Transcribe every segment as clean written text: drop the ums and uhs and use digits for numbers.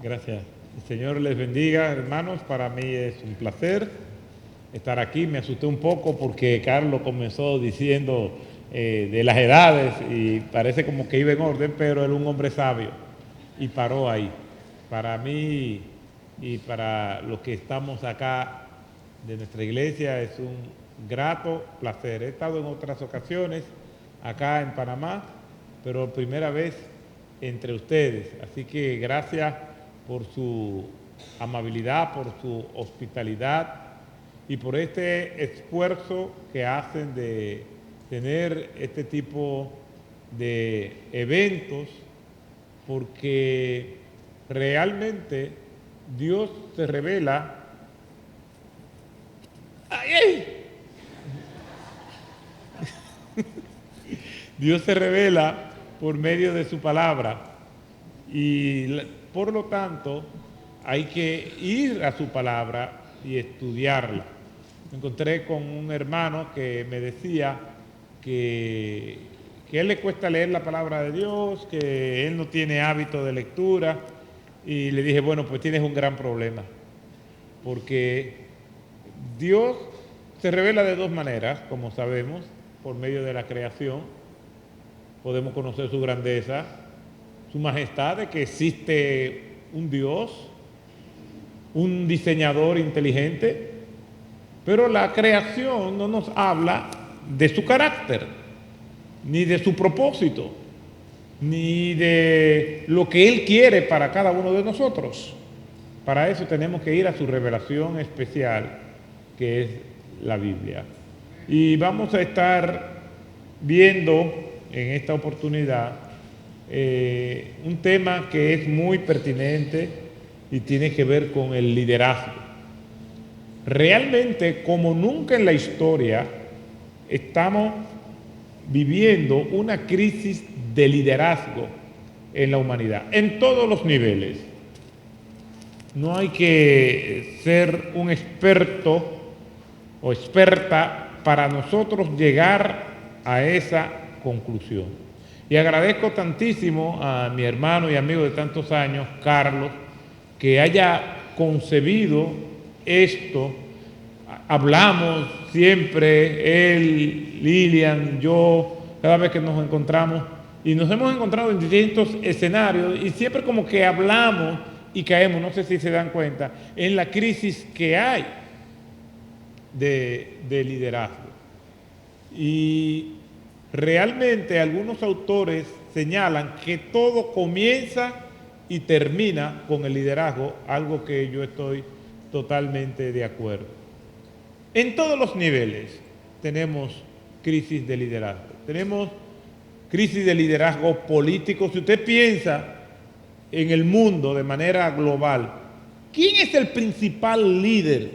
Gracias. El Señor les bendiga, hermanos. Para mí es un placer estar aquí. Me asusté un poco porque Carlos comenzó diciendo de las edades y parece como que iba en orden, pero él es un hombre sabio y paró ahí. Para mí y para los que estamos acá de nuestra iglesia es un grato placer. He estado en otras ocasiones acá en Panamá, pero primera vez entre ustedes. Así que gracias por su amabilidad, por su hospitalidad y por este esfuerzo que hacen de tener este tipo de eventos, porque realmente Dios se revela. ¡Ay, ay! Dios se revela por medio de su palabra y por lo tanto hay que ir a su palabra y estudiarla. Me encontré con un hermano que me decía que, que a él le cuesta leer la palabra de Dios, que él no tiene hábito de lectura, y le dije, bueno, pues tienes un gran problema, porque Dios se revela de dos maneras, como sabemos, por medio de la creación. Podemos conocer su grandeza, su majestad, de que existe un Dios, un diseñador inteligente, pero la creación no nos habla de su carácter, ni de su propósito, ni de lo que Él quiere para cada uno de nosotros. Para eso tenemos que ir a su revelación especial, que es la Biblia. Y vamos a estar viendo en esta oportunidad un tema que es muy pertinente y tiene que ver con el liderazgo. Realmente, como nunca en la historia, estamos viviendo una crisis de liderazgo en la humanidad, en todos los niveles. No hay que ser un experto o experta para nosotros llegar a esa conclusión. Y agradezco tantísimo a mi hermano y amigo de tantos años, Carlos, que haya concebido esto. Hablamos siempre, él, Lilian, yo, cada vez que nos encontramos, y nos hemos encontrado en distintos escenarios, y siempre como que hablamos y caemos, no sé si se dan cuenta, en la crisis que hay de liderazgo. Y realmente algunos autores señalan que todo comienza y termina con el liderazgo, algo que yo estoy totalmente de acuerdo. En todos los niveles tenemos crisis de liderazgo. Tenemos crisis de liderazgo político. Si usted piensa en el mundo de manera global, ¿quién es el principal líder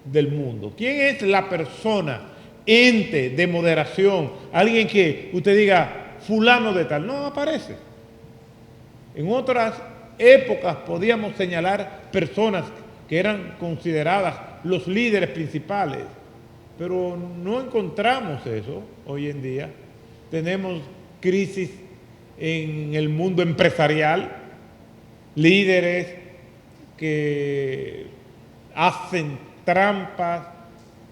del mundo? ¿Quién es la persona, ente de moderación? Alguien que usted diga, fulano de tal, no aparece. En otras épocas podíamos señalar personas que eran consideradas los líderes principales, pero no encontramos eso hoy en día. Tenemos crisis en el mundo empresarial, líderes que hacen trampas,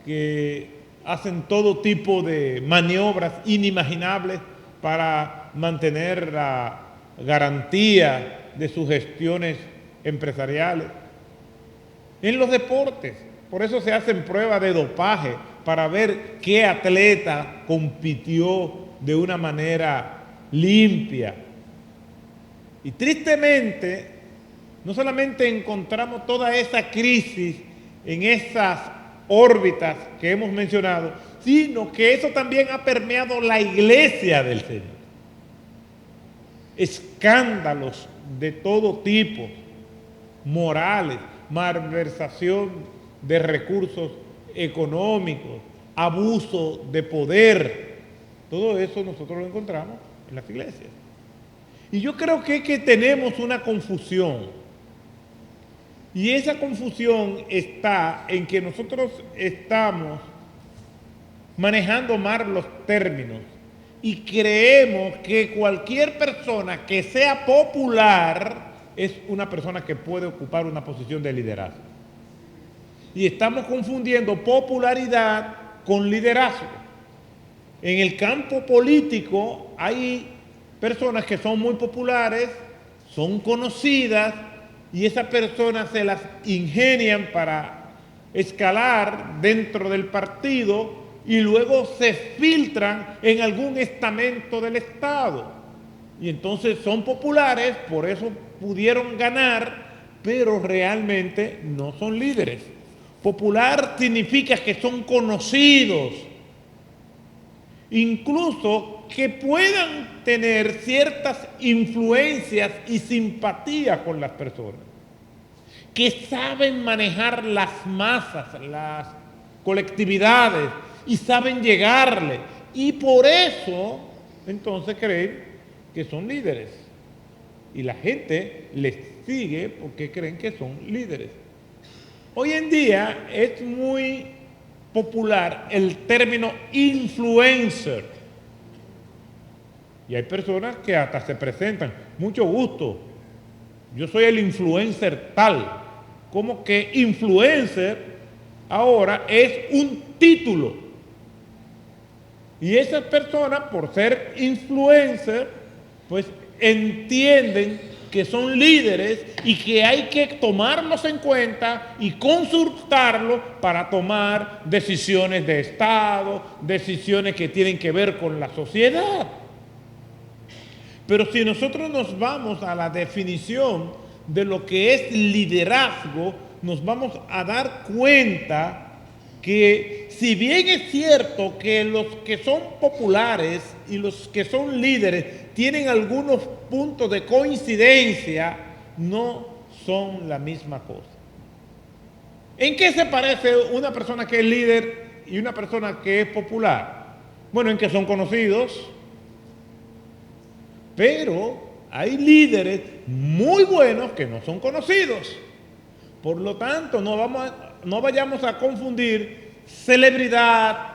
que hacen todo tipo de maniobras inimaginables para mantener la garantía de sus gestiones empresariales. En los deportes, por eso se hacen pruebas de dopaje para ver qué atleta compitió de una manera limpia. Y tristemente, no solamente encontramos toda esa crisis en esas órbitas que hemos mencionado, sino que eso también ha permeado la iglesia del Señor. Escándalos de todo tipo, morales, malversación de recursos económicos, abuso de poder, todo eso nosotros lo encontramos en las iglesias. Y yo creo que tenemos una confusión. Y esa confusión está en que nosotros estamos manejando mal los términos y creemos que cualquier persona que sea popular es una persona que puede ocupar una posición de liderazgo. Y estamos confundiendo popularidad con liderazgo. En el campo político hay personas que son muy populares, son conocidas, y esas personas se las ingenian para escalar dentro del partido y luego se filtran en algún estamento del Estado. Y entonces son populares, por eso pudieron ganar, pero realmente no son líderes. Popular significa que son conocidos, incluso que puedan tener ciertas influencias y simpatía con las personas, que saben manejar las masas, las colectividades, y saben llegarle, y por eso entonces creen que son líderes, y la gente les sigue porque creen que son líderes. Hoy en día es muy popular el término influencer, y hay personas que hasta se presentan, mucho gusto, yo soy el influencer tal, como que influencer ahora es un título. Y esas personas, por ser influencer, pues entienden que son líderes y que hay que tomarlos en cuenta y consultarlos para tomar decisiones de Estado, decisiones que tienen que ver con la sociedad. Pero si nosotros nos vamos a la definición de lo que es liderazgo, nos vamos a dar cuenta que si bien es cierto que los que son populares y los que son líderes tienen algunos puntos de coincidencia, no son la misma cosa. ¿En qué se parece una persona que es líder y una persona que es popular? Bueno, en que son conocidos, pero hay líderes muy buenos que no son conocidos. Por lo tanto, no vayamos a confundir celebridad,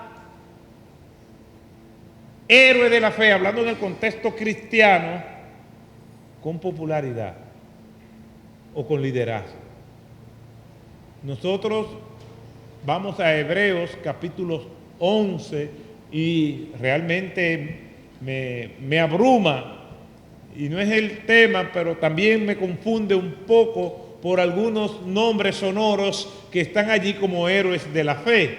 héroe de la fe, hablando en el contexto cristiano, con popularidad o con liderazgo. Nosotros vamos a Hebreos capítulo 11 y realmente me abruma, y no es el tema, pero también me confunde un poco por algunos nombres sonoros que están allí como héroes de la fe.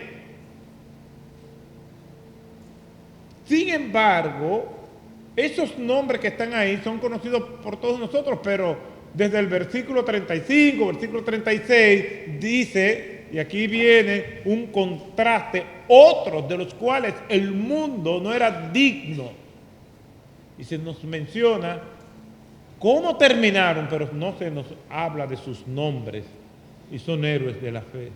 Sin embargo, esos nombres que están ahí son conocidos por todos nosotros, pero desde el versículo 35, versículo 36, dice, y aquí viene un contraste, otros de los cuales el mundo no era digno. Y se nos menciona cómo terminaron, pero no se nos habla de sus nombres, y son héroes de la fe.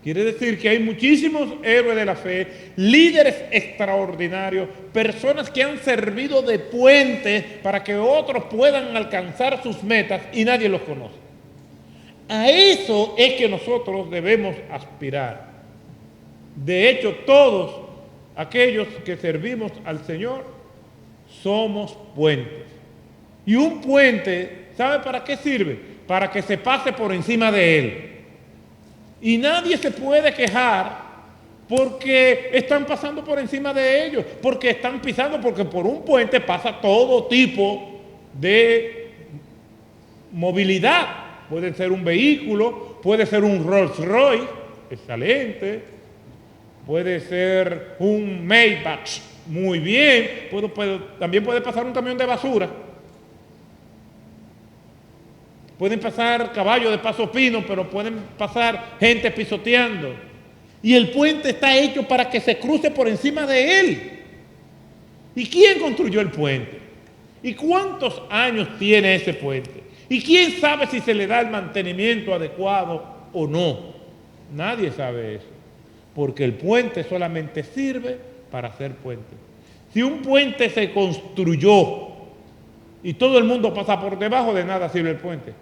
Quiere decir que hay muchísimos héroes de la fe, líderes extraordinarios, personas que han servido de puente para que otros puedan alcanzar sus metas y nadie los conoce. A eso es que nosotros debemos aspirar. De hecho, todos aquellos que servimos al Señor somos puentes. Y un puente, ¿sabe para qué sirve? Para que se pase por encima de él. Y nadie se puede quejar porque están pasando por encima de ellos, porque están pisando, porque por un puente pasa todo tipo de movilidad. Puede ser un vehículo, puede ser un Rolls Royce, excelente, puede ser un Maybach, muy bien, también puede pasar un camión de basura. Pueden pasar caballos de paso fino, pero pueden pasar gente pisoteando. Y el puente está hecho para que se cruce por encima de él. ¿Y quién construyó el puente? ¿Y cuántos años tiene ese puente? ¿Y quién sabe si se le da el mantenimiento adecuado o no? Nadie sabe eso. Porque el puente solamente sirve para hacer puente. Si un puente se construyó y todo el mundo pasa por debajo, de nada sirve el puente.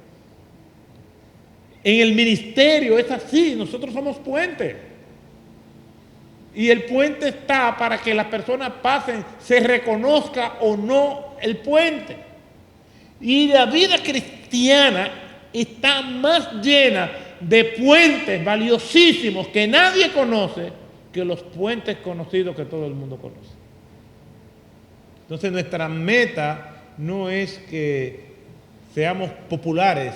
En el ministerio es así, nosotros somos puentes. Y el puente está para que las personas pasen, se reconozca o no el puente. Y la vida cristiana cristiana está más llena de puentes valiosísimos que nadie conoce que los puentes conocidos que todo el mundo conoce. Entonces nuestra meta no es que seamos populares,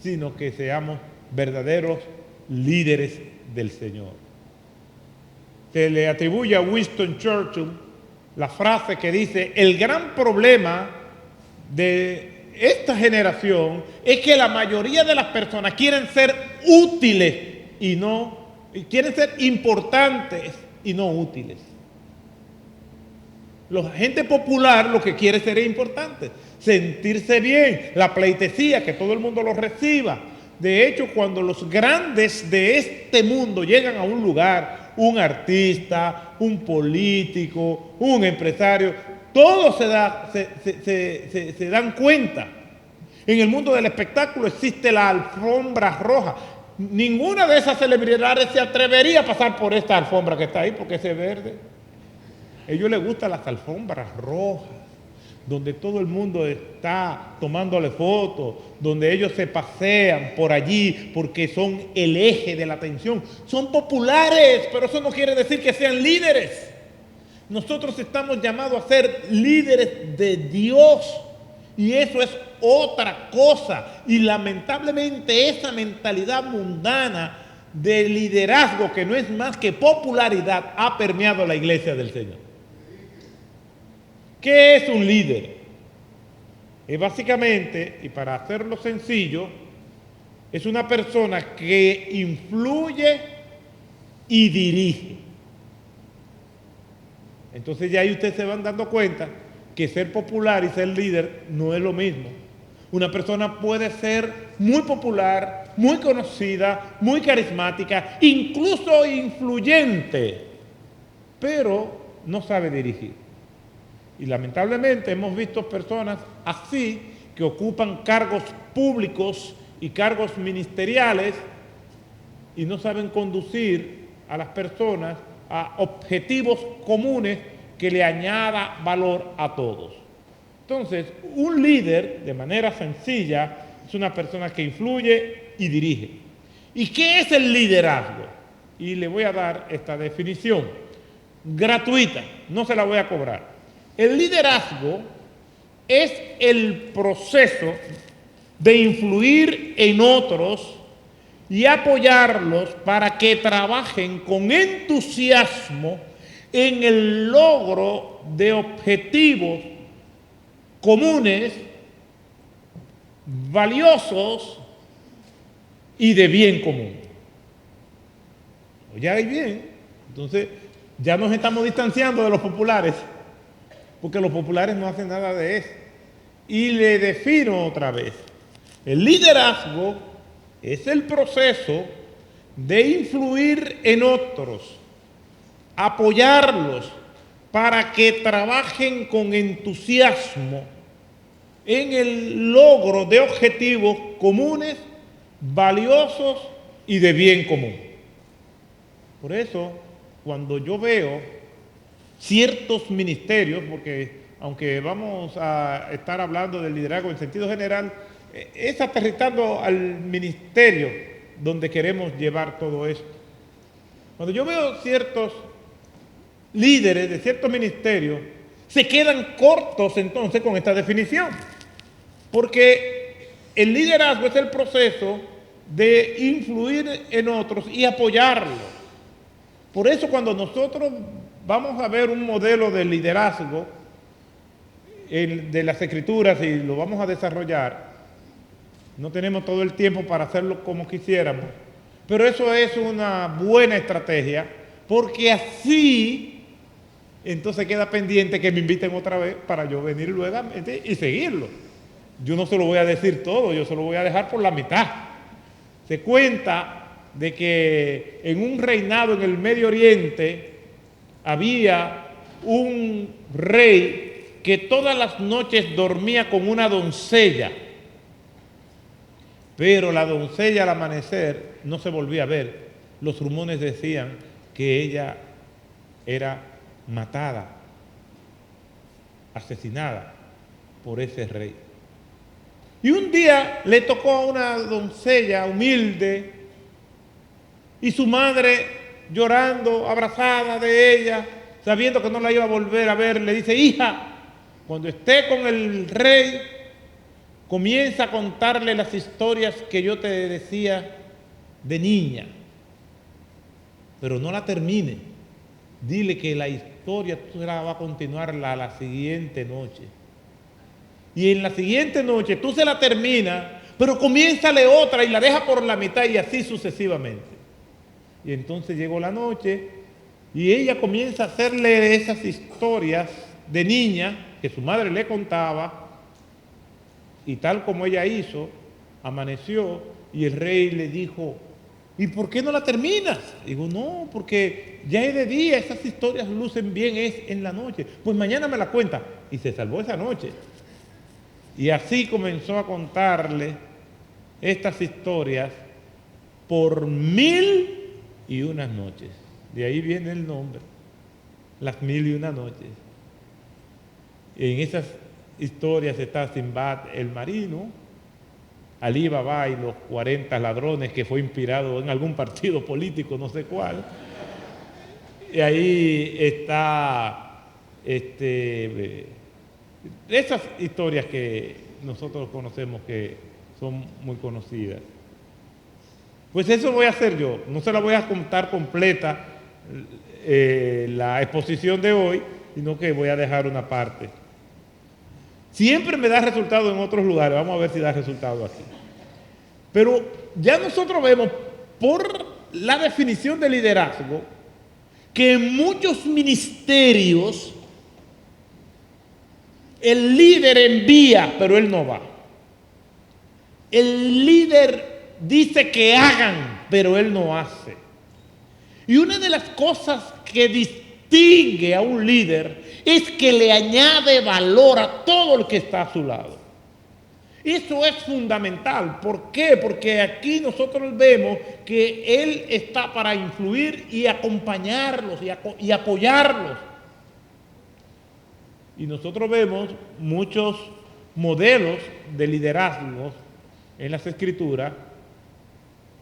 sino que seamos verdaderos líderes del Señor. Se le atribuye a Winston Churchill la frase que dice: el gran problema de esta generación es que la mayoría de las personas quieren ser útiles quieren ser importantes y no útiles. La gente popular lo que quiere ser importante, sentirse bien, la pleitesía, que todo el mundo lo reciba. De hecho, cuando los grandes de este mundo llegan a un lugar, un artista, un político, un empresario, todos se dan cuenta. En el mundo del espectáculo existe la alfombra roja. Ninguna de esas celebridades se atrevería a pasar por esta alfombra que está ahí porque es verde. A ellos les gustan las alfombras rojas, donde todo el mundo está tomándole fotos, donde ellos se pasean por allí porque son el eje de la atención. Son populares, pero eso no quiere decir que sean líderes. Nosotros estamos llamados a ser líderes de Dios, y eso es otra cosa. Y lamentablemente esa mentalidad mundana de liderazgo, que no es más que popularidad, ha permeado la iglesia del Señor. ¿Qué es un líder? Básicamente, y para hacerlo sencillo, es una persona que influye y dirige. Entonces ya ahí ustedes se van dando cuenta que ser popular y ser líder no es lo mismo. Una persona puede ser muy popular, muy conocida, muy carismática, incluso influyente, pero no sabe dirigir. Y lamentablemente hemos visto personas así que ocupan cargos públicos y cargos ministeriales y no saben conducir a las personas a objetivos comunes que le añada valor a todos. Entonces, un líder, de manera sencilla, es una persona que influye y dirige. ¿Y qué es el liderazgo? Y le voy a dar esta definición gratuita, no se la voy a cobrar. El liderazgo es el proceso de influir en otros y apoyarlos para que trabajen con entusiasmo en el logro de objetivos comunes, valiosos y de bien común. Ya hay bien. Entonces, ya nos estamos distanciando de los populares, porque los populares no hacen nada de eso. Y le defino otra vez. El liderazgo es el proceso de influir en otros, apoyarlos para que trabajen con entusiasmo en el logro de objetivos comunes, valiosos y de bien común. Por eso, cuando yo veo ciertos ministerios, porque aunque vamos a estar hablando del liderazgo en sentido general, es aterrizando al ministerio donde queremos llevar todo esto. Cuando yo veo ciertos líderes de ciertos ministerios, se quedan cortos entonces con esta definición, porque el liderazgo es el proceso de influir en otros y apoyarlos. Por eso cuando nosotros vamos a ver un modelo de liderazgo de las Escrituras y lo vamos a desarrollar, no tenemos todo el tiempo para hacerlo como quisiéramos, pero eso es una buena estrategia, porque así entonces queda pendiente que me inviten otra vez para yo venir luego y seguirlo. Yo no se lo voy a decir todo, yo se lo voy a dejar por la mitad. Se cuenta de que en un reinado en el Medio Oriente había un rey que todas las noches dormía con una doncella, pero la doncella al amanecer no se volvía a ver. Los rumores decían que ella era matada, asesinada por ese rey. Y un día le tocó a una doncella humilde y su madre llorando, abrazada de ella, sabiendo que no la iba a volver a ver, le dice: hija, cuando esté con el rey, comienza a contarle las historias que yo te decía de niña, pero no la termine. Dile que la historia tú la vas a continuar la siguiente noche. Y en la siguiente noche tú se la terminas, pero comiénzale otra y la deja por la mitad y así sucesivamente. Y entonces llegó la noche y ella comienza a hacerle esas historias de niña que su madre le contaba, y tal como ella hizo, amaneció y el rey le dijo: ¿y por qué no la terminas? Digo: no, porque ya es de día, esas historias lucen bien, es en la noche. Pues mañana me la cuenta. Y se salvó esa noche. Y así comenzó a contarle estas historias por 1001 noches. De ahí viene el nombre, las 1001 noches. En esas historias está Simbad el marino, Alí Baba y los 40 ladrones, que fue inspirado en algún partido político, no sé cuál. Y ahí está esas historias que nosotros conocemos, que son muy conocidas. Pues eso voy a hacer yo, no se la voy a contar completa la exposición de hoy, sino que voy a dejar una parte. Siempre me da resultado en otros lugares, vamos a ver si da resultado aquí. Pero ya nosotros vemos por la definición de liderazgo que en muchos ministerios el líder envía, pero él no va. El líder dice que hagan, pero él no hace. Y una de las cosas que distingue a un líder es que le añade valor a todo el que está a su lado. Eso es fundamental. ¿Por qué? Porque aquí nosotros vemos que él está para influir y acompañarlos y apoyarlos. Y nosotros vemos muchos modelos de liderazgo en las Escrituras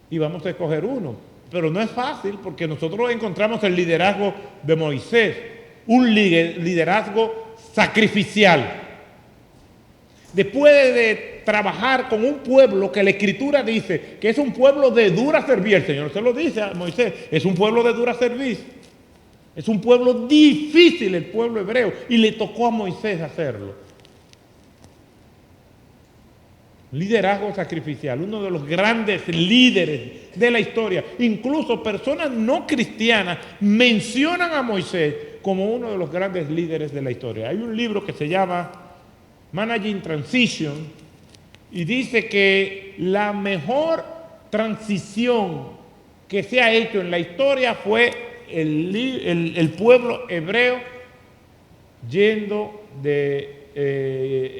y vamos a escoger uno. Pero no es fácil, porque nosotros encontramos el liderazgo de Moisés, un liderazgo sacrificial. Después de trabajar con un pueblo que la Escritura dice que es un pueblo de dura servir, el Señor se lo dice a Moisés, es un pueblo de dura servir. Es un pueblo difícil, el pueblo hebreo, y le tocó a Moisés hacerlo. Liderazgo sacrificial, uno de los grandes líderes de la historia. Incluso personas no cristianas mencionan a Moisés como uno de los grandes líderes de la historia. Hay un libro que se llama Managing Transition y dice que la mejor transición que se ha hecho en la historia fue el pueblo hebreo yendo de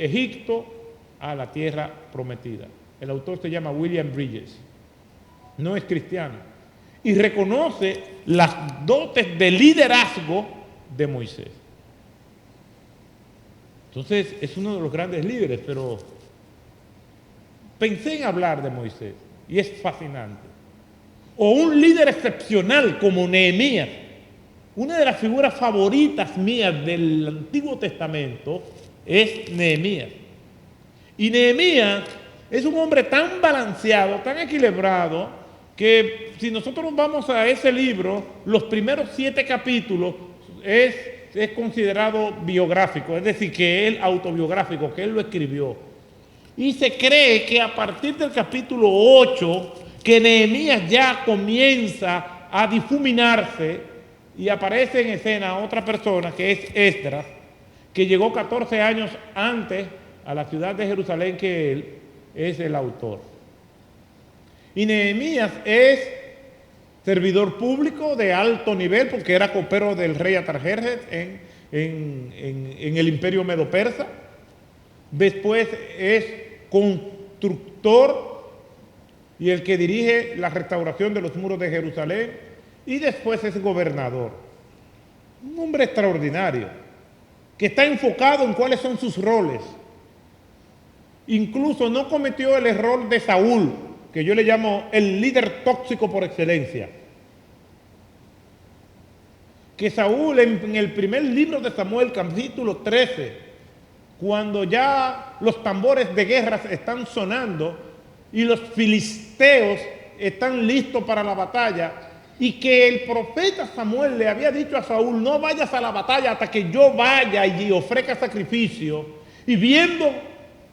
Egipto a la tierra prometida. El autor se llama William Bridges, no es cristiano, y reconoce las dotes de liderazgo de Moisés. Entonces es uno de los grandes líderes, pero pensé en hablar de Moisés y es fascinante. O un líder excepcional como Nehemías, una de las figuras favoritas mías del Antiguo Testamento es Nehemías. Y Nehemías es un hombre tan balanceado, tan equilibrado, que si nosotros vamos a ese libro, los primeros 7 capítulos es considerado biográfico, es decir, que él autobiográfico, que él lo escribió. Y se cree que a partir del capítulo 8, que Nehemías ya comienza a difuminarse y aparece en escena otra persona que es Esdras, que llegó 14 años antes a la ciudad de Jerusalén que él, es el autor. Y Nehemías es servidor público de alto nivel porque era copero del rey Atarjerjes en el imperio medo-persa. Después es constructor y el que dirige la restauración de los muros de Jerusalén, y después es gobernador. Un hombre extraordinario, que está enfocado en cuáles son sus roles. Incluso no cometió el error de Saúl, que yo le llamo el líder tóxico por excelencia. Que Saúl en el primer libro de Samuel, capítulo 13, cuando ya los tambores de guerra están sonando y los filisteos están listos para la batalla, y que el profeta Samuel le había dicho a Saúl: no vayas a la batalla hasta que yo vaya y ofrezca sacrificio. Y viendo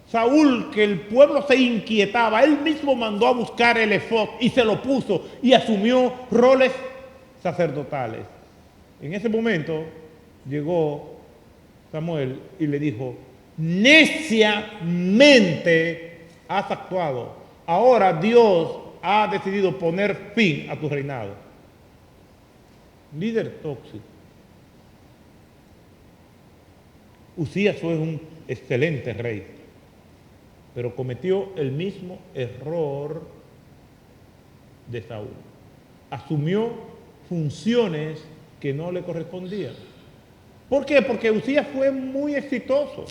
Saúl que el pueblo se inquietaba, él mismo mandó a buscar el efod y se lo puso y asumió roles sacerdotales. En ese momento llegó Samuel y le dijo: neciamente has actuado. Ahora Dios ha decidido poner fin a tu reinado. Líder tóxico. Usías fue un excelente rey, pero cometió el mismo error de Saúl. Asumió funciones que no le correspondían. ¿Por qué? Porque Usías fue muy exitoso.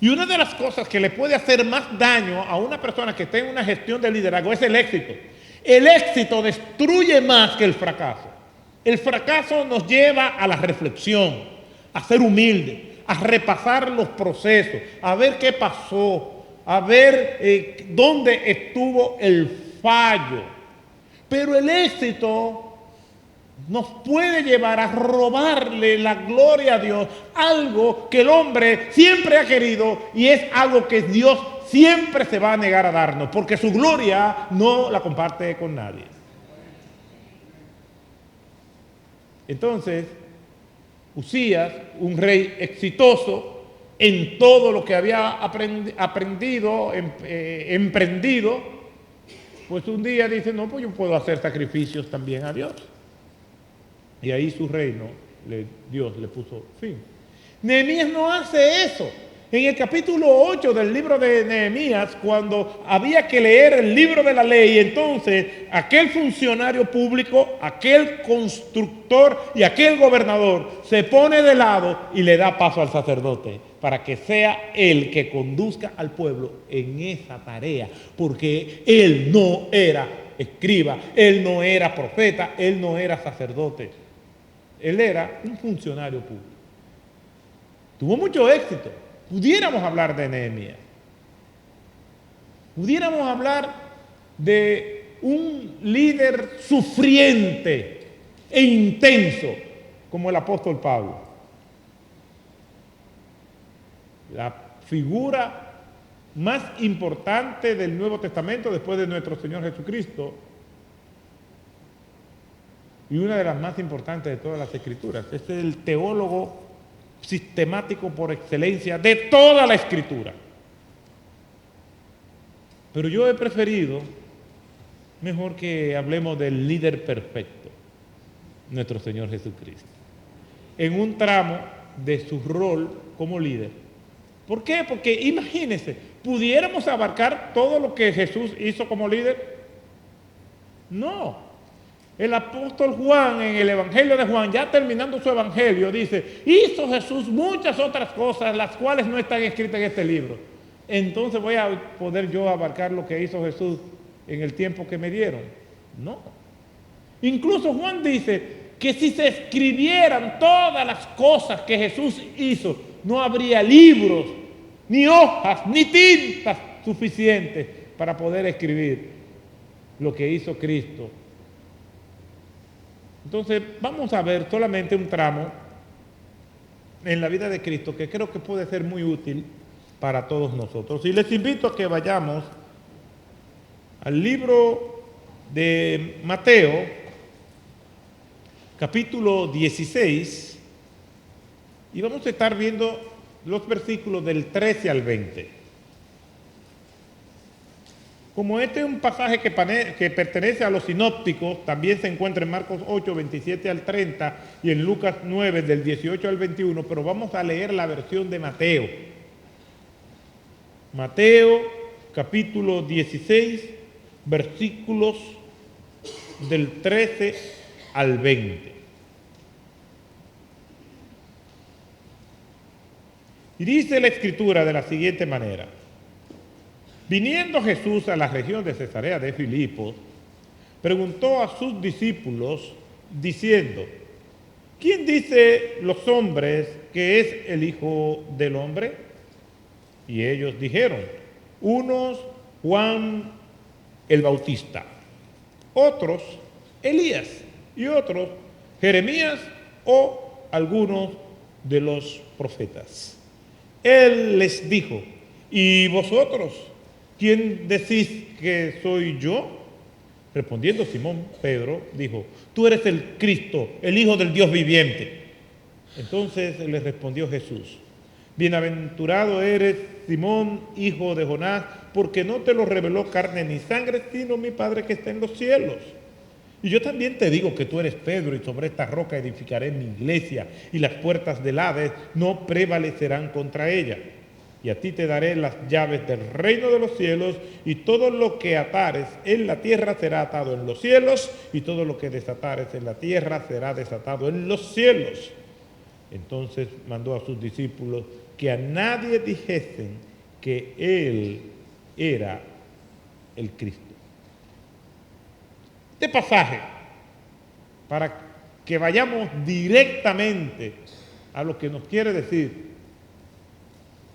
Y una de las cosas que le puede hacer más daño a una persona que tenga una gestión de liderazgo es el éxito. El éxito destruye más que el fracaso. El fracaso nos lleva a la reflexión, a ser humilde, a repasar los procesos, a ver qué pasó, a ver dónde estuvo el fallo. Pero el éxito nos puede llevar a robarle la gloria a Dios, algo que el hombre siempre ha querido y es algo que Dios siempre se va a negar a darnos, porque su gloria no la comparte con nadie. Entonces, Usías, un rey exitoso en todo lo que había aprendido, emprendido, pues un día dice: no, pues yo puedo hacer sacrificios también a Dios. Y ahí su reino, Dios le puso fin. Nehemías no hace eso. En el capítulo 8 del libro de Nehemías, cuando había que leer el libro de la ley, entonces aquel funcionario público, aquel constructor y aquel gobernador se pone de lado y le da paso al sacerdote para que sea él que conduzca al pueblo en esa tarea, porque él no era escriba, él no era profeta, él no era sacerdote. Él era un funcionario público. Tuvo mucho éxito. Pudiéramos hablar de Nehemías. Pudiéramos hablar de un líder sufriente e intenso como el apóstol Pablo. La figura más importante del Nuevo Testamento después de nuestro Señor Jesucristo, y una de las más importantes de todas las Escrituras. Este es el teólogo sistemático por excelencia de toda la Escritura. Pero yo he preferido, mejor que hablemos del líder perfecto, nuestro Señor Jesucristo, en un tramo de su rol como líder. ¿Por qué? Porque imagínense, ¿pudiéramos abarcar todo lo que Jesús hizo como líder? No. El apóstol Juan, en el Evangelio de Juan, ya terminando su Evangelio, dice: hizo Jesús muchas otras cosas, las cuales no están escritas en este libro. Entonces voy a poder yo abarcar lo que hizo Jesús en el tiempo que me dieron. No. Incluso Juan dice que si se escribieran todas las cosas que Jesús hizo, no habría libros, ni hojas, ni tintas suficientes para poder escribir lo que hizo Cristo. Entonces vamos a ver solamente un tramo en la vida de Cristo que creo que puede ser muy útil para todos nosotros. Y les invito a que vayamos al libro de Mateo, capítulo 16, y vamos a estar viendo los versículos del 13 al 20. Como este es un pasaje que pertenece a los sinópticos, también se encuentra en Marcos 8, 27 al 30 y en Lucas 9, del 18 al 21, pero vamos a leer la versión de Mateo. Mateo, capítulo 16, versículos del 13 al 20. Y dice la Escritura de la siguiente manera: Viniendo Jesús a la región de Cesarea de Filipo, preguntó a sus discípulos diciendo: ¿quién dice los hombres que es el Hijo del Hombre? Y ellos dijeron: unos Juan el Bautista, otros Elías y otros Jeremías o algunos de los profetas. Él les dijo: ¿y vosotros quién decís que soy yo? Respondiendo Simón Pedro dijo: tú eres el Cristo, el Hijo del Dios viviente. Entonces le respondió Jesús: bienaventurado eres, Simón, hijo de Jonás, porque no te lo reveló carne ni sangre, sino mi Padre que está en los cielos. Y yo también te digo que tú eres Pedro, y sobre esta roca edificaré mi iglesia, y las puertas del Hades no prevalecerán contra ella. Y a ti te daré las llaves del reino de los cielos, y todo lo que atares en la tierra será atado en los cielos, y todo lo que desatares en la tierra será desatado en los cielos. Entonces mandó a sus discípulos que a nadie dijesen que él era el Cristo. Este pasaje, para que vayamos directamente a lo que nos quiere decir,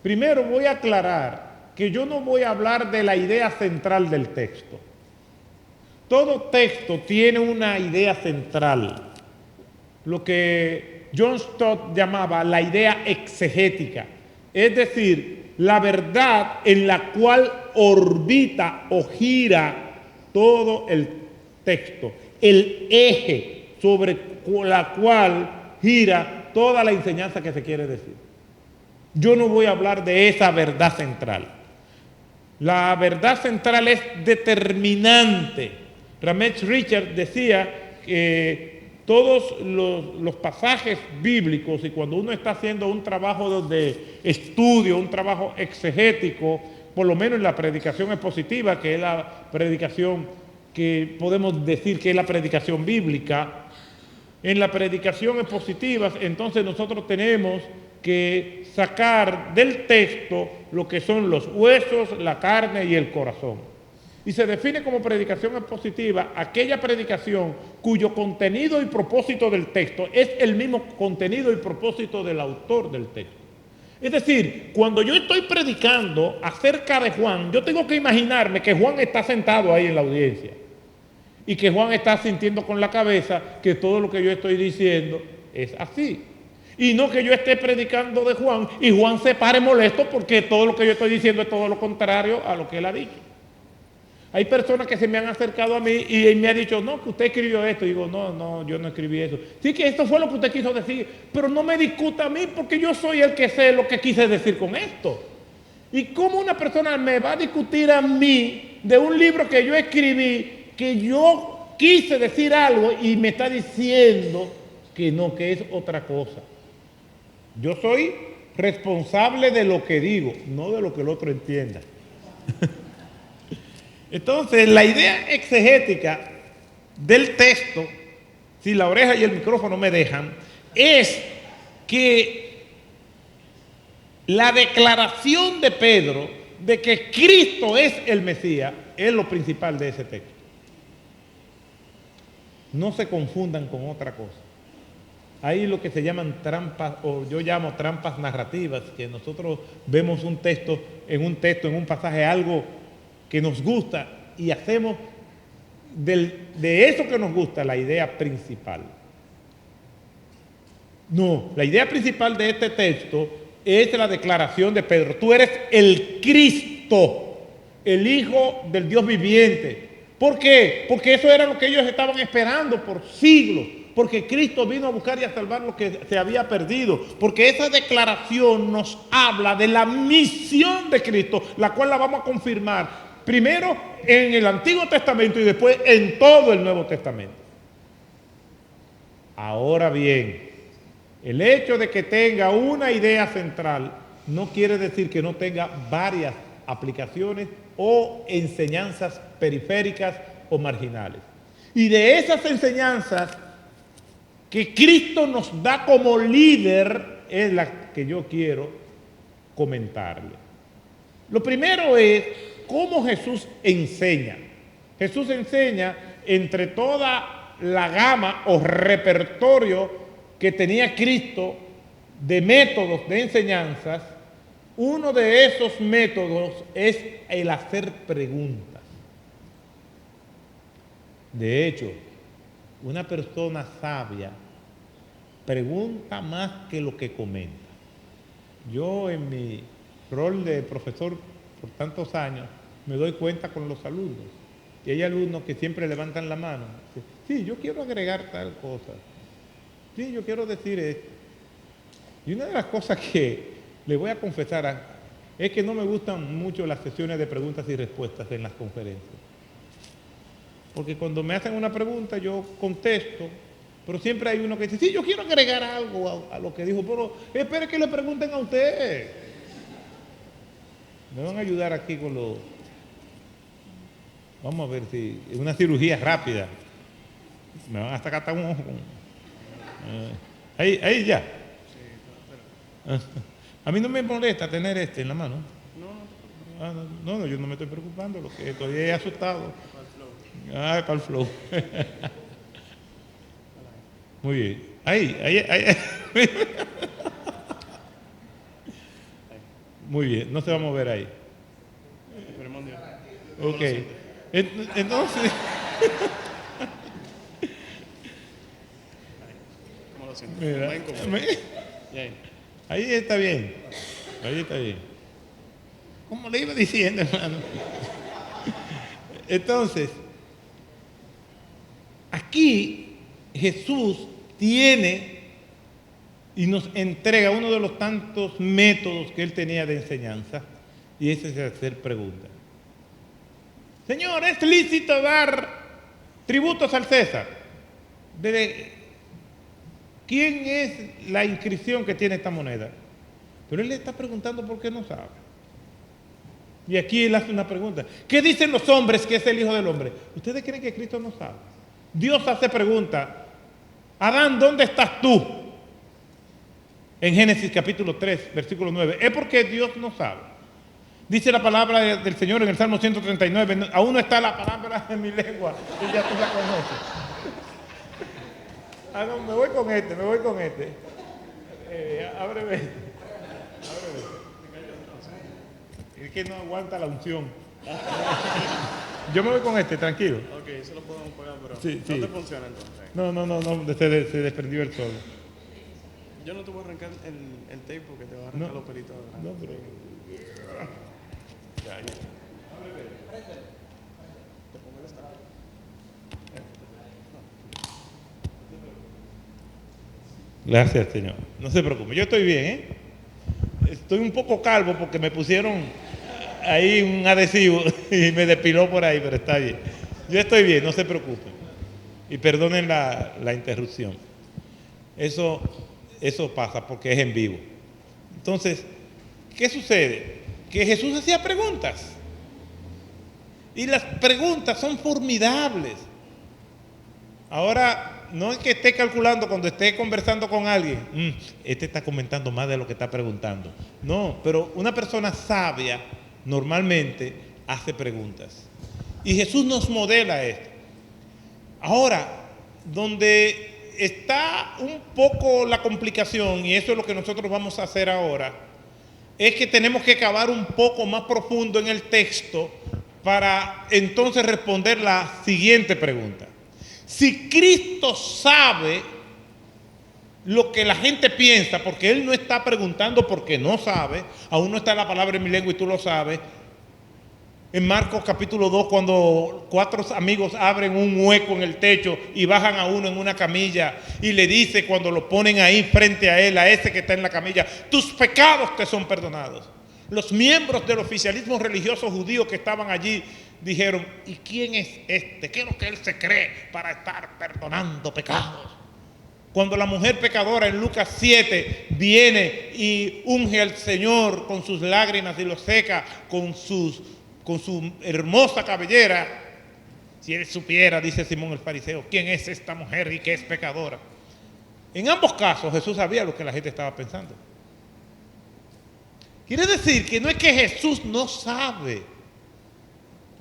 primero voy a aclarar que yo no voy a hablar de la idea central del texto. Todo texto tiene una idea central, lo que John Stott llamaba la idea exegética, es decir, la verdad en la cual orbita o gira todo el texto, el eje sobre la cual gira toda la enseñanza que se quiere decir. Yo no voy a hablar de esa verdad central. La verdad central es determinante. Ramesh Richards decía que todos los pasajes bíblicos, y cuando uno está haciendo un trabajo de estudio, un trabajo exegético, por lo menos en la predicación expositiva, que es la predicación que podemos decir que es la predicación bíblica, en la predicación expositiva, entonces nosotros tenemos que sacar del texto lo que son los huesos, la carne y el corazón. Y se define como predicación expositiva aquella predicación cuyo contenido y propósito del texto es el mismo contenido y propósito del autor del texto. Es decir, cuando yo estoy predicando acerca de Juan, yo tengo que imaginarme que Juan está sentado ahí en la audiencia y que Juan está sintiendo con la cabeza que todo lo que yo estoy diciendo es así. Y no que yo esté predicando de Juan y Juan se pare molesto porque todo lo que yo estoy diciendo es todo lo contrario a lo que él ha dicho. Hay personas que se me han acercado a mí y me han dicho: no, que usted escribió esto. Y digo: no, yo no escribí eso. Sí, que esto fue lo que usted quiso decir, pero no me discuta a mí porque yo soy el que sé lo que quise decir con esto. ¿Y cómo una persona me va a discutir a mí de un libro que yo escribí, que yo quise decir algo y me está diciendo que no, que es otra cosa? Yo soy responsable de lo que digo, no de lo que el otro entienda. Entonces, la idea exegética del texto, si la oreja y el micrófono me dejan, es que la declaración de Pedro de que Cristo es el Mesías es lo principal de ese texto. No se confundan con otra cosa. Hay lo que se llaman trampas, o yo llamo trampas narrativas, que nosotros vemos un texto, en un pasaje, algo que nos gusta y hacemos de eso que nos gusta la idea principal. No, la idea principal de este texto es la declaración de Pedro: tú eres el Cristo, el Hijo del Dios viviente. ¿Por qué? Porque eso era lo que ellos estaban esperando por siglos. Porque Cristo vino a buscar y a salvar lo que se había perdido. Porque esa declaración nos habla de la misión de Cristo, la cual la vamos a confirmar primero en el Antiguo Testamento y después en todo el Nuevo Testamento. Ahora bien, el hecho de que tenga una idea central no quiere decir que no tenga varias aplicaciones o enseñanzas periféricas o marginales. Y de esas enseñanzas que Cristo nos da como líder es la que yo quiero comentarle. Lo primero es cómo Jesús enseña. Jesús enseña entre toda la gama o repertorio que tenía Cristo de métodos de enseñanzas. Uno de esos métodos es el hacer preguntas. De hecho, una persona sabia pregunta más que lo que comenta. Yo en mi rol de profesor por tantos años me doy cuenta con los alumnos. Y hay alumnos que siempre levantan la mano. Sí, yo quiero agregar tal cosa. Sí, yo quiero decir esto. Y una de las cosas que le voy a confesar es que no me gustan mucho las sesiones de preguntas y respuestas en las conferencias. Porque cuando me hacen una pregunta yo contesto, pero siempre hay uno que dice, sí, yo quiero agregar algo a lo que dijo, pero espere que le pregunten a usted. Me van a ayudar aquí con los... Vamos a ver si... Es una cirugía rápida. Me van a sacar hasta un ojo. Ahí ya. A mí no me molesta tener este en la mano. No, yo no me estoy preocupando, lo que estoy asustado. Para el flow. Muy bien. Ahí. Muy bien, no se va a mover ahí. Ok. Entonces... ¿Cómo lo siento? Mira, ahí está bien. Ahí está bien. Como le iba diciendo, hermano. Entonces, aquí Jesús tiene y nos entrega uno de los tantos métodos que él tenía de enseñanza, y ese es hacer preguntas. Señor, ¿es lícito dar tributos al César? ¿Quién es la inscripción que tiene esta moneda? Pero él le está preguntando por qué no sabe. Y aquí él hace una pregunta. ¿Qué dicen los hombres que es el Hijo del Hombre? ¿Ustedes creen que Cristo no sabe? Dios hace pregunta. Adán, ¿dónde estás tú? En Génesis capítulo 3, versículo 9. Es porque Dios no sabe. Dice la palabra del Señor en el Salmo 139, aún no está la palabra en mi lengua, y ya tú la conoces. No, me voy con este. Ábreme. Es que no aguanta la unción. Yo me voy con este, tranquilo. Ok, eso lo podemos pagar, pero sí. no te funciona entonces. No, se desprendió el solo. Yo no te voy a arrancar el tape porque te va a arrancar los pelitos atrás. No, pero... Ya. Gracias, Señor. No se preocupe, yo estoy bien, ¿eh? Estoy un poco calvo porque me pusieron ahí un adhesivo y me depiló por ahí, pero está bien. Yo estoy bien, no se preocupen. Y perdonen la interrupción. Eso pasa porque es en vivo. Entonces, ¿qué sucede? Que Jesús hacía preguntas. Y las preguntas son formidables. Ahora, no es que esté calculando cuando esté conversando con alguien, este está comentando más de lo que está preguntando. No, pero una persona sabia normalmente hace preguntas. Y Jesús nos modela esto. Ahora, donde está un poco la complicación, y eso es lo que nosotros vamos a hacer ahora, es que tenemos que cavar un poco más profundo en el texto para entonces responder la siguiente pregunta. Si Cristo sabe lo que la gente piensa, porque Él no está preguntando porque no sabe, aún no está la palabra en mi lengua y tú lo sabes. En Marcos capítulo 2, cuando 4 amigos abren un hueco en el techo y bajan a uno en una camilla y le dice cuando lo ponen ahí frente a él, a ese que está en la camilla, tus pecados te son perdonados. Los miembros del oficialismo religioso judío que estaban allí dijeron, ¿y quién es este? ¿Qué es lo que él se cree para estar perdonando pecados? Cuando la mujer pecadora en Lucas 7 viene y unge al Señor con sus lágrimas y lo seca con su hermosa cabellera, si él supiera, dice Simón el fariseo, quién es esta mujer y qué es pecadora. En ambos casos Jesús sabía lo que la gente estaba pensando. Quiere decir que no es que Jesús no sabe,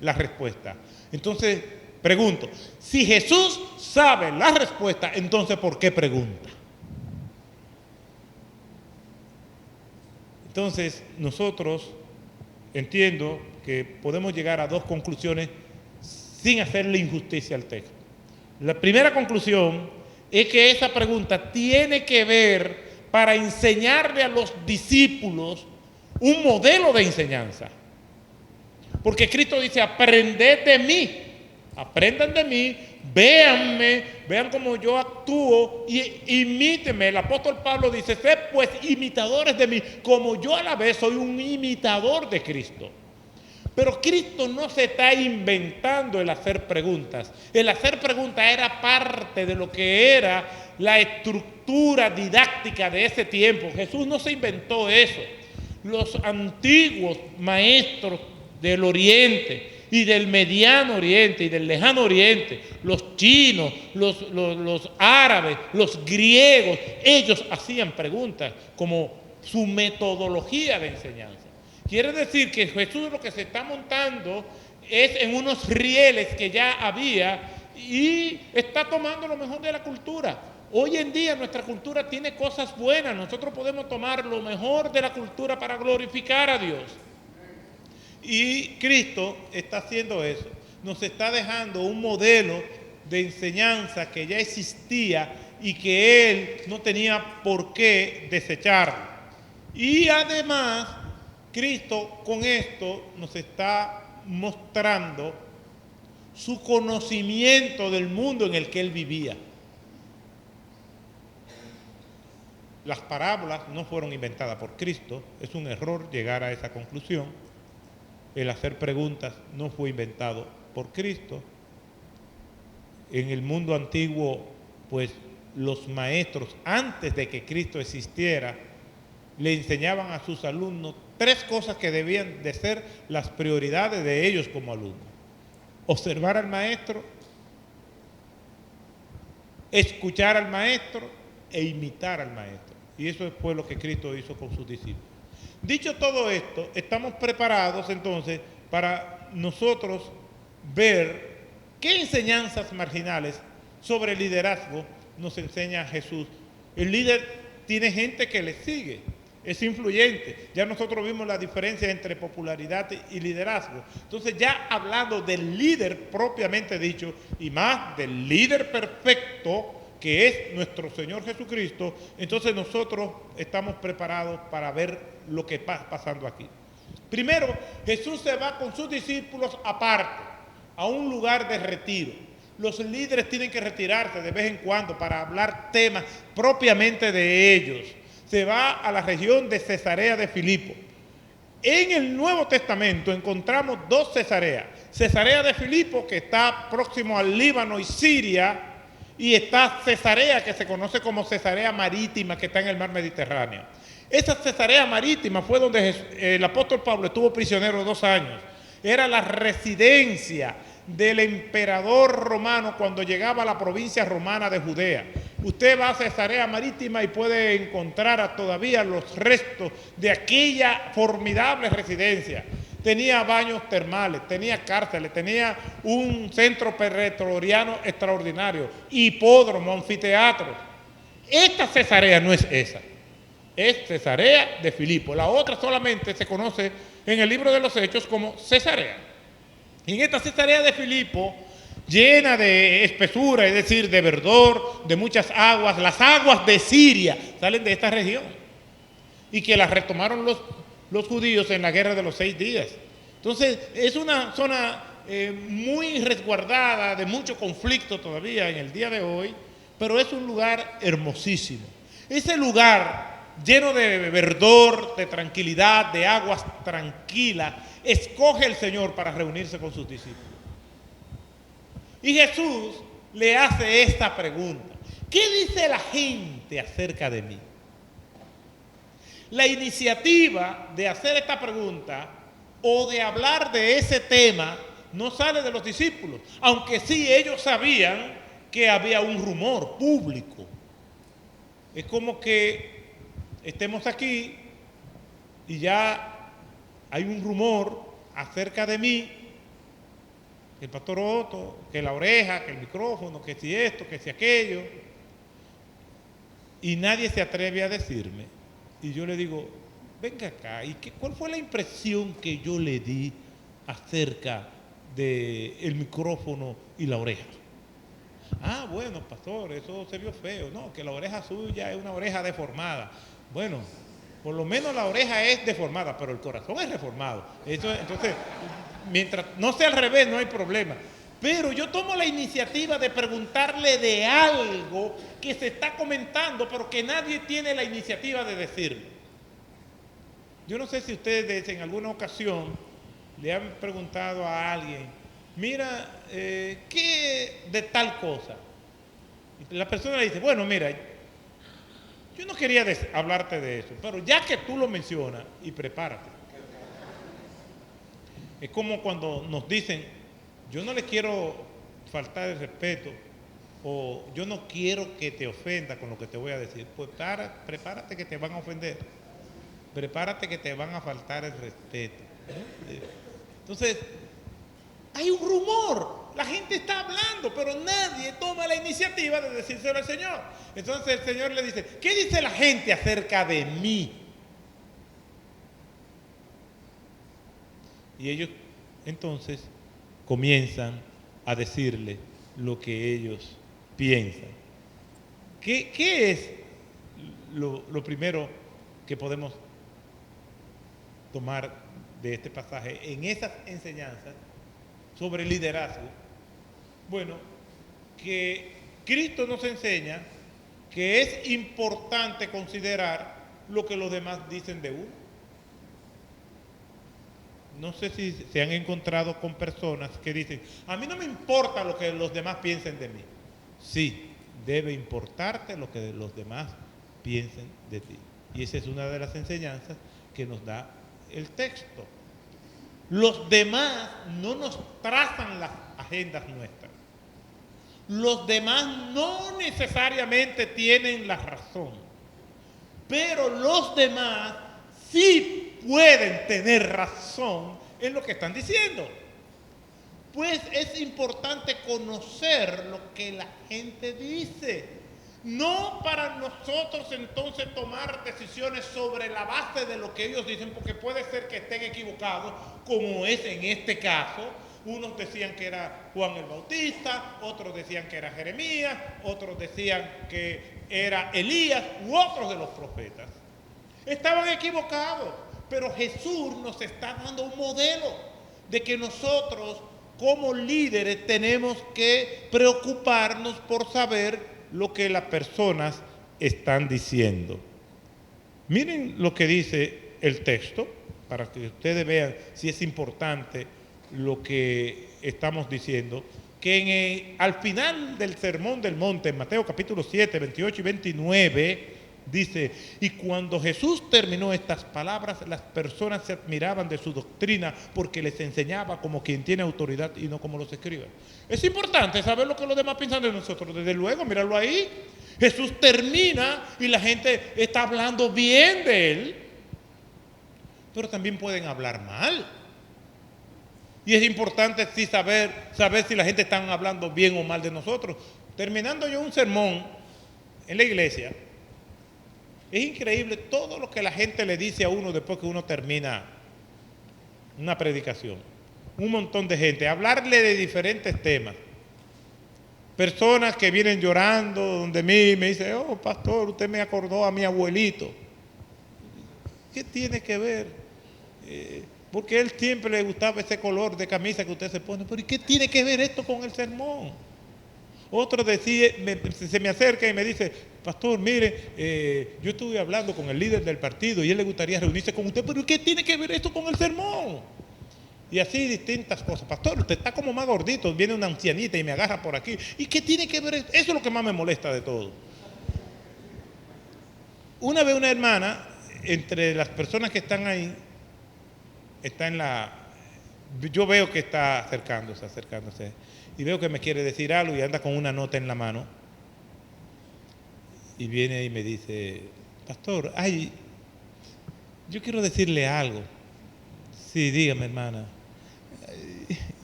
la respuesta. Entonces, pregunto, si Jesús sabe la respuesta, entonces ¿por qué pregunta? Entonces, nosotros entiendo que podemos llegar a dos conclusiones sin hacerle injusticia al texto. La primera conclusión es que esa pregunta tiene que ver para enseñarle a los discípulos un modelo de enseñanza. Porque Cristo dice, aprended de mí, aprendan de mí, véanme, vean cómo yo actúo y imítenme. El apóstol Pablo dice, sed pues imitadores de mí, como yo a la vez soy un imitador de Cristo. Pero Cristo no se está inventando el hacer preguntas. El hacer preguntas era parte de lo que era la estructura didáctica de ese tiempo. Jesús no se inventó eso. Los antiguos maestros del Oriente y del Mediano Oriente y del Lejano Oriente, los chinos, los árabes, los griegos, ellos hacían preguntas como su metodología de enseñanza. Quiere decir que Jesús lo que se está montando es en unos rieles que ya había y está tomando lo mejor de la cultura. Hoy en día nuestra cultura tiene cosas buenas, nosotros podemos tomar lo mejor de la cultura para glorificar a Dios. Y Cristo está haciendo eso, nos está dejando un modelo de enseñanza que ya existía y que Él no tenía por qué desecharlo. Y además, Cristo con esto nos está mostrando su conocimiento del mundo en el que Él vivía. Las parábolas no fueron inventadas por Cristo, es un error llegar a esa conclusión. El hacer preguntas no fue inventado por Cristo. En el mundo antiguo, pues los maestros, antes de que Cristo existiera, le enseñaban a sus alumnos 3 cosas que debían de ser las prioridades de ellos como alumnos. Observar al maestro, escuchar al maestro e imitar al maestro. Y eso fue lo que Cristo hizo con sus discípulos. Dicho todo esto, estamos preparados entonces para nosotros ver qué enseñanzas marginales sobre el liderazgo nos enseña Jesús. El líder tiene gente que le sigue, es influyente. Ya nosotros vimos la diferencia entre popularidad y liderazgo. Entonces, ya hablando del líder propiamente dicho y más del líder perfecto que es nuestro Señor Jesucristo, entonces nosotros estamos preparados para ver lo que está pasando aquí. Primero, Jesús se va con sus discípulos aparte, a un lugar de retiro. Los líderes tienen que retirarse de vez en cuando para hablar temas propiamente de ellos. Se va a la región de Cesarea de Filipo. En el Nuevo Testamento encontramos 2 Cesareas. Cesarea de Filipo, que está próximo al Líbano y Siria, y está Cesarea, que se conoce como Cesarea Marítima, que está en el mar Mediterráneo. Esa Cesarea Marítima fue donde el apóstol Pablo estuvo prisionero 2 años. Era la residencia del emperador romano cuando llegaba a la provincia romana de Judea. Usted va a Cesarea Marítima y puede encontrar todavía los restos de aquella formidable residencia. Tenía baños termales, tenía cárceles, tenía un centro pretoriano extraordinario, hipódromo, anfiteatro. Esta Cesarea no es esa, es Cesarea de Filipo. La otra solamente se conoce en el libro de los Hechos como Cesarea. Y en esta Cesarea de Filipo, llena de espesura, es decir, de verdor, de muchas aguas, las aguas de Siria salen de esta región y que las retomaron los judíos en la guerra de los 6 días. Entonces, es una zona muy resguardada, de mucho conflicto todavía en el día de hoy, pero es un lugar hermosísimo. Ese lugar lleno de verdor, de tranquilidad, de aguas tranquilas, escoge el Señor para reunirse con sus discípulos. Y Jesús le hace esta pregunta: ¿qué dice la gente acerca de mí? La iniciativa de hacer esta pregunta o de hablar de ese tema no sale de los discípulos, aunque sí ellos sabían que había un rumor público. Es como que estemos aquí y ya hay un rumor acerca de mí que el pastor Otto, que la oreja, que el micrófono, que si esto, que si aquello. Y nadie se atreve a decirme. Y yo le digo, venga acá, ¿cuál fue la impresión que yo le di acerca del micrófono y la oreja? Ah, bueno, pastor, eso se vio feo. No, que la oreja suya es una oreja deformada. Bueno, por lo menos la oreja es deformada, pero el corazón es reformado. Entonces, mientras no sea al revés, no hay problema. Pero yo tomo la iniciativa de preguntarle de algo que se está comentando, pero que nadie tiene la iniciativa de decirlo. Yo no sé si ustedes en alguna ocasión le han preguntado a alguien, mira, ¿qué de tal cosa? Y la persona le dice, bueno, mira, yo no quería hablarte de eso, pero ya que tú lo mencionas, y prepárate. Es como cuando nos dicen, yo no le quiero faltar el respeto, o yo no quiero que te ofenda con lo que te voy a decir. Pues prepárate que te van a ofender. Prepárate que te van a faltar el respeto. Entonces, hay un rumor. La gente está hablando, pero nadie toma la iniciativa de decírselo al Señor. Entonces el Señor le dice, ¿qué dice la gente acerca de mí? Y ellos entonces comienzan a decirle lo que ellos piensan. ¿Qué es lo primero que podemos tomar de este pasaje en esas enseñanzas sobre liderazgo? Bueno, que Cristo nos enseña que es importante considerar lo que los demás dicen de uno. No sé si se han encontrado con personas que dicen, a mí no me importa lo que los demás piensen de mí. Sí, debe importarte lo que los demás piensen de ti. Y esa es una de las enseñanzas que nos da el texto. Los demás no nos trazan las agendas nuestras. Los demás no necesariamente tienen la razón, pero los demás sí pueden tener razón en lo que están diciendo. Pues es importante conocer lo que la gente dice, no para nosotros entonces tomar decisiones sobre la base de lo que ellos dicen, porque puede ser que estén equivocados, como es en este caso. Unos decían que era Juan el Bautista, otros decían que era Jeremías, otros decían que era Elías u otros de los profetas. Estaban equivocados, pero Jesús nos está dando un modelo de que nosotros como líderes tenemos que preocuparnos por saber lo que las personas están diciendo. Miren lo que dice el texto, para que ustedes vean si es importante lo que estamos diciendo, que al final del Sermón del Monte, en Mateo capítulo 7, 28 y 29, dice, y cuando Jesús terminó estas palabras, las personas se admiraban de su doctrina porque les enseñaba como quien tiene autoridad y no como los escribas. Es importante saber lo que los demás piensan de nosotros. Desde luego, míralo ahí. Jesús termina y la gente está hablando bien de él, pero también pueden hablar mal. Y es importante sí saber si la gente está hablando bien o mal de nosotros. Terminando yo un sermón en la iglesia, es increíble todo lo que la gente le dice a uno después que uno termina una predicación. Un montón de gente, hablarle de diferentes temas. Personas que vienen llorando donde mí me dicen, oh pastor, usted me acordó a mi abuelito. ¿Qué tiene que ver? Porque a él siempre le gustaba ese color de camisa que usted se pone. Pero ¿y qué tiene que ver esto con el sermón? Otro decía, se me acerca y me dice, pastor, mire, yo estuve hablando con el líder del partido y él le gustaría reunirse con usted, pero ¿qué tiene que ver esto con el sermón? Y así distintas cosas. Pastor, usted está como más gordito, viene una ancianita y me agarra por aquí. ¿Y qué tiene que ver esto? Eso es lo que más me molesta de todo. Una vez una hermana, entre las personas que están ahí, está en yo veo que está acercándose, y veo que me quiere decir algo y anda con una nota en la mano, y viene y me dice, pastor, yo quiero decirle algo. Sí, dígame, hermana.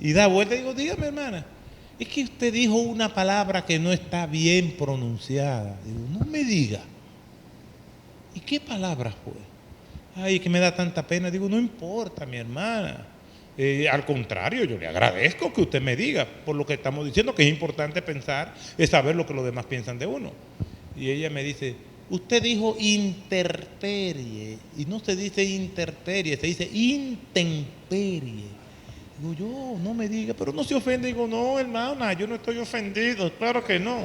Y da vuelta y digo, dígame, hermana, es que usted dijo una palabra que no está bien pronunciada. Digo, no me diga. ¿Y qué palabra fue? Ay, que me da tanta pena. Digo, no importa, mi hermana. Al contrario, yo le agradezco que usted me diga por lo que estamos diciendo, que es importante pensar, es saber lo que los demás piensan de uno. Y ella me dice, usted dijo intemperie, y no se dice intemperie, se dice intemperie. Digo, yo, no me diga, pero no se ofende. Digo, no, hermana, yo no estoy ofendido, claro que no.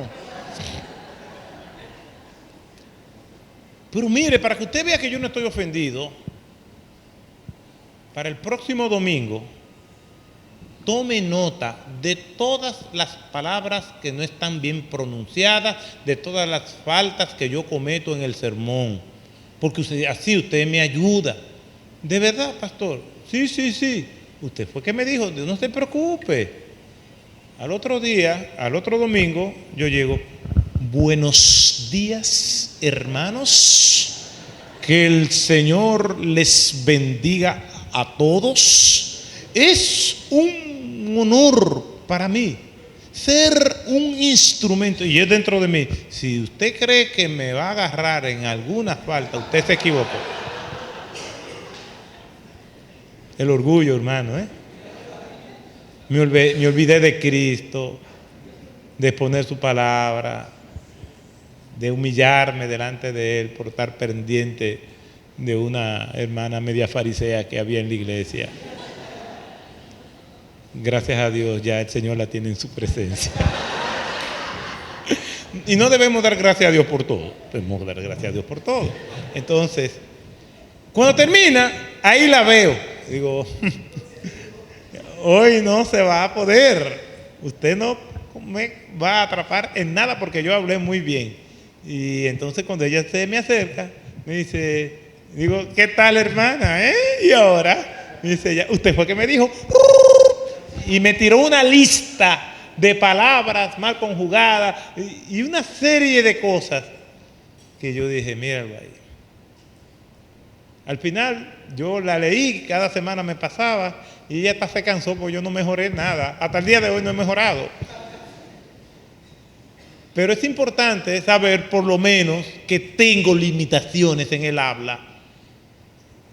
Pero mire, para que usted vea que yo no estoy ofendido, para el próximo domingo, tome nota de todas las palabras que no están bien pronunciadas, de todas las faltas que yo cometo en el sermón, porque así usted me ayuda. ¿De verdad, pastor? Sí. Usted fue que me dijo, no se preocupe. Al otro día, al otro domingo, yo llego, buenos días, hermanos, que el Señor les bendiga a todos. Es un honor para mí ser un instrumento, y es dentro de mí. Si usted cree que me va a agarrar en alguna falta, usted se equivocó. El orgullo, hermano, ¿eh? Me olvidé de Cristo, de exponer su palabra, de humillarme delante de Él por estar pendiente de una hermana media farisea que había en la iglesia. Gracias a Dios ya el Señor la tiene en su presencia. Y no debemos dar gracias a Dios por todo, debemos dar gracias a Dios por todo. Entonces, cuando termina, ahí la veo. Digo, hoy no se va a poder. Usted no me va a atrapar en nada porque yo hablé muy bien. Y entonces cuando ella se me acerca, me dice, digo, ¿qué tal, hermana? Y ahora, me dice ella, usted fue que me dijo, y me tiró una lista de palabras mal conjugadas y una serie de cosas que yo dije, míralo ahí. Al final yo la leí, cada semana me pasaba y ella hasta se cansó porque yo no mejoré nada. Hasta el día de hoy no he mejorado. Pero es importante saber por lo menos que tengo limitaciones en el habla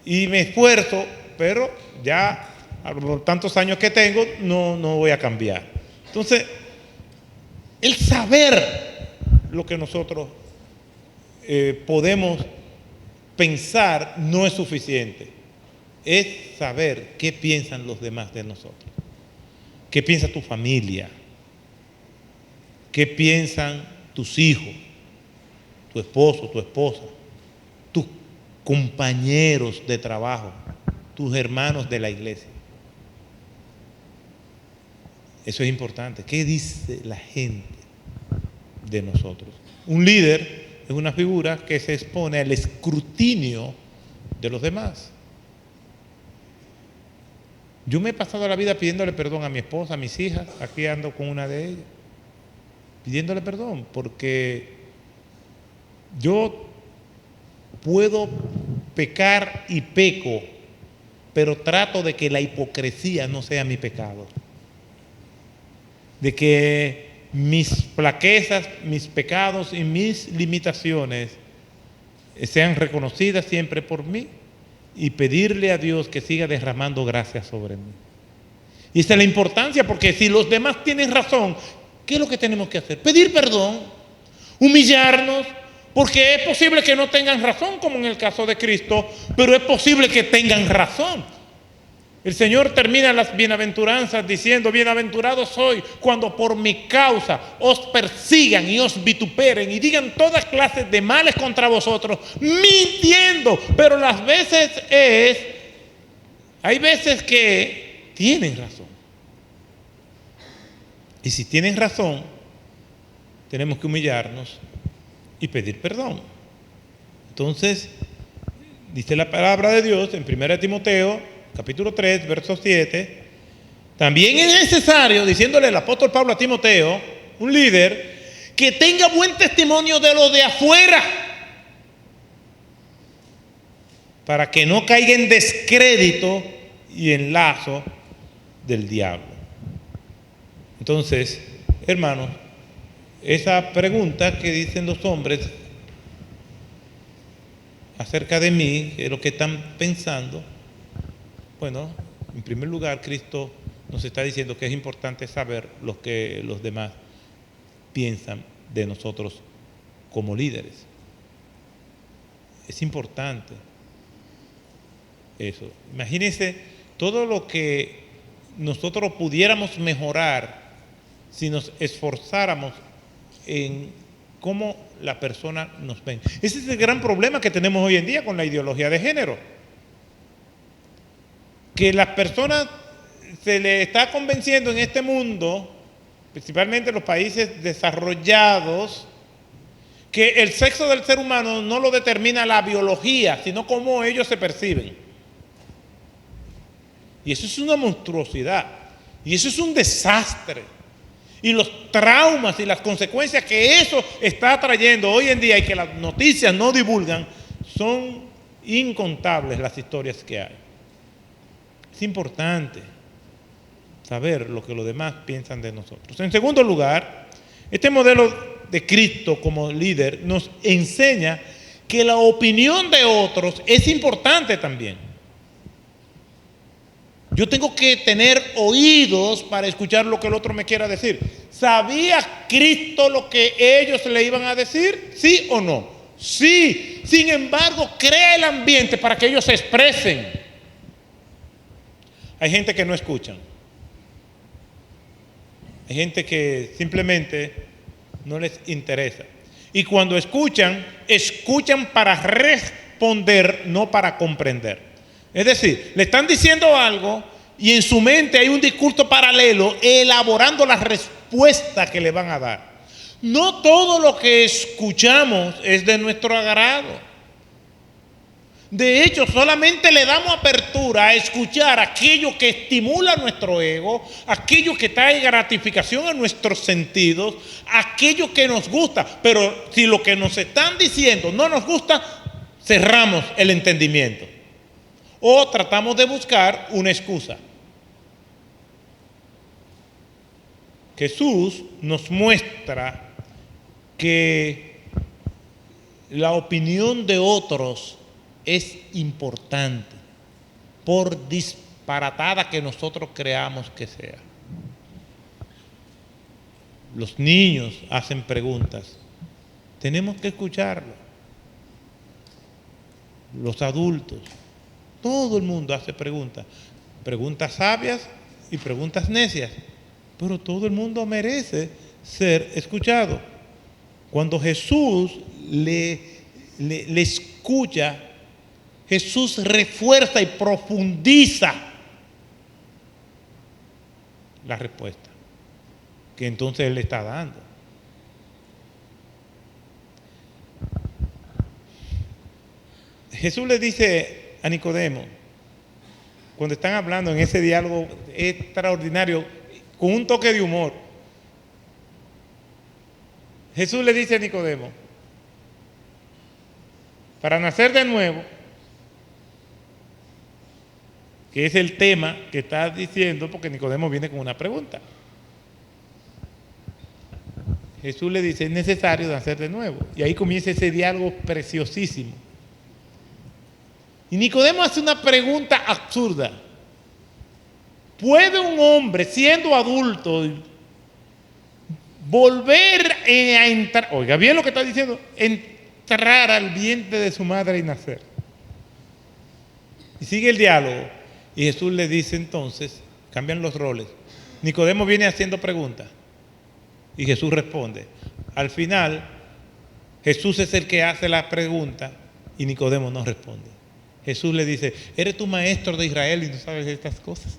y me esfuerzo, pero ya a los tantos años que tengo no voy a cambiar. Entonces, el saber lo que nosotros podemos pensar no es suficiente. Es saber qué piensan los demás de nosotros. ¿Qué piensa tu familia? ¿Qué piensan tus hijos, tu esposo, tu esposa, tus compañeros de trabajo, tus hermanos de la iglesia? Eso es importante. ¿Qué dice la gente de nosotros? Un líder es una figura que se expone al escrutinio de los demás. Yo me he pasado la vida pidiéndole perdón a mi esposa, a mis hijas, aquí ando con una de ellas, pidiéndole perdón, porque yo puedo pecar y peco, pero trato de que la hipocresía no sea mi pecado, de que mis flaquezas, mis pecados y mis limitaciones sean reconocidas siempre por mí y pedirle a Dios que siga derramando gracias sobre mí. Y esa es la importancia, porque si los demás tienen razón, ¿qué es lo que tenemos que hacer? Pedir perdón, humillarnos, porque es posible que no tengan razón, como en el caso de Cristo, pero es posible que tengan razón. El Señor termina las bienaventuranzas diciendo, bienaventurado soy cuando por mi causa os persigan y os vituperen y digan todas clases de males contra vosotros, mintiendo. Pero las veces hay veces que tienen razón. Y si tienen razón, tenemos que humillarnos y pedir perdón. Entonces, dice la palabra de Dios en 1 Timoteo, capítulo 3, verso 7, también es necesario, diciéndole el apóstol Pablo a Timoteo, un líder, que tenga buen testimonio de lo de afuera, para que no caiga en descrédito y en lazo del diablo. Entonces, hermanos, esa pregunta que dicen los hombres acerca de mí, que es lo que están pensando, bueno, en primer lugar, Cristo nos está diciendo que es importante saber lo que los demás piensan de nosotros como líderes. Es importante eso. Imagínense todo lo que nosotros pudiéramos mejorar si nos esforzáramos en cómo la persona nos ve. Ese es el gran problema que tenemos hoy en día con la ideología de género. Que las personas se les está convenciendo en este mundo, principalmente en los países desarrollados, que el sexo del ser humano no lo determina la biología, sino cómo ellos se perciben. Y eso es una monstruosidad. Y eso es un desastre. Y los traumas y las consecuencias que eso está trayendo hoy en día y que las noticias no divulgan, son incontables las historias que hay. Es importante saber lo que los demás piensan de nosotros. En segundo lugar, este modelo de Cristo como líder nos enseña que la opinión de otros es importante también. Yo tengo que tener oídos para escuchar lo que el otro me quiera decir. ¿Sabía Cristo lo que ellos le iban a decir? ¿Sí o no? Sí. Sin embargo, crea el ambiente para que ellos se expresen. Hay gente que no escuchan. Hay gente que simplemente no les interesa. Y cuando escuchan, escuchan para responder, no para comprender. Es decir, le están diciendo algo y en su mente hay un discurso paralelo elaborando la respuesta que le van a dar. No todo lo que escuchamos es de nuestro agrado. De hecho, solamente le damos apertura a escuchar aquello que estimula nuestro ego, aquello que trae gratificación a nuestros sentidos, aquello que nos gusta. Pero si lo que nos están diciendo no nos gusta, cerramos el entendimiento. O tratamos de buscar una excusa. Jesús nos muestra que la opinión de otros es importante, por disparatada que nosotros creamos que sea. Los niños hacen preguntas, tenemos que escucharlo. Los adultos, todo el mundo hace preguntas, preguntas sabias y preguntas necias, pero todo el mundo merece ser escuchado. Cuando Jesús le escucha, Jesús refuerza y profundiza la respuesta que entonces Él le está dando. Jesús le dice a Nicodemo, cuando están hablando en ese diálogo extraordinario, con un toque de humor, Jesús le dice a Nicodemo, para nacer de nuevo, que es el tema que está diciendo, porque Nicodemo viene con una pregunta. Jesús le dice, es necesario nacer de nuevo. Y ahí comienza ese diálogo preciosísimo. Y Nicodemo hace una pregunta absurda. ¿Puede un hombre, siendo adulto, volver a entrar, oiga bien lo que está diciendo, entrar al vientre de su madre y nacer? Y sigue el diálogo. Y Jesús le dice entonces, cambian los roles. Nicodemo viene haciendo preguntas. Y Jesús responde. Al final, Jesús es el que hace la pregunta y Nicodemo no responde. Jesús le dice, ¿eres tu maestro de Israel y no sabes estas cosas?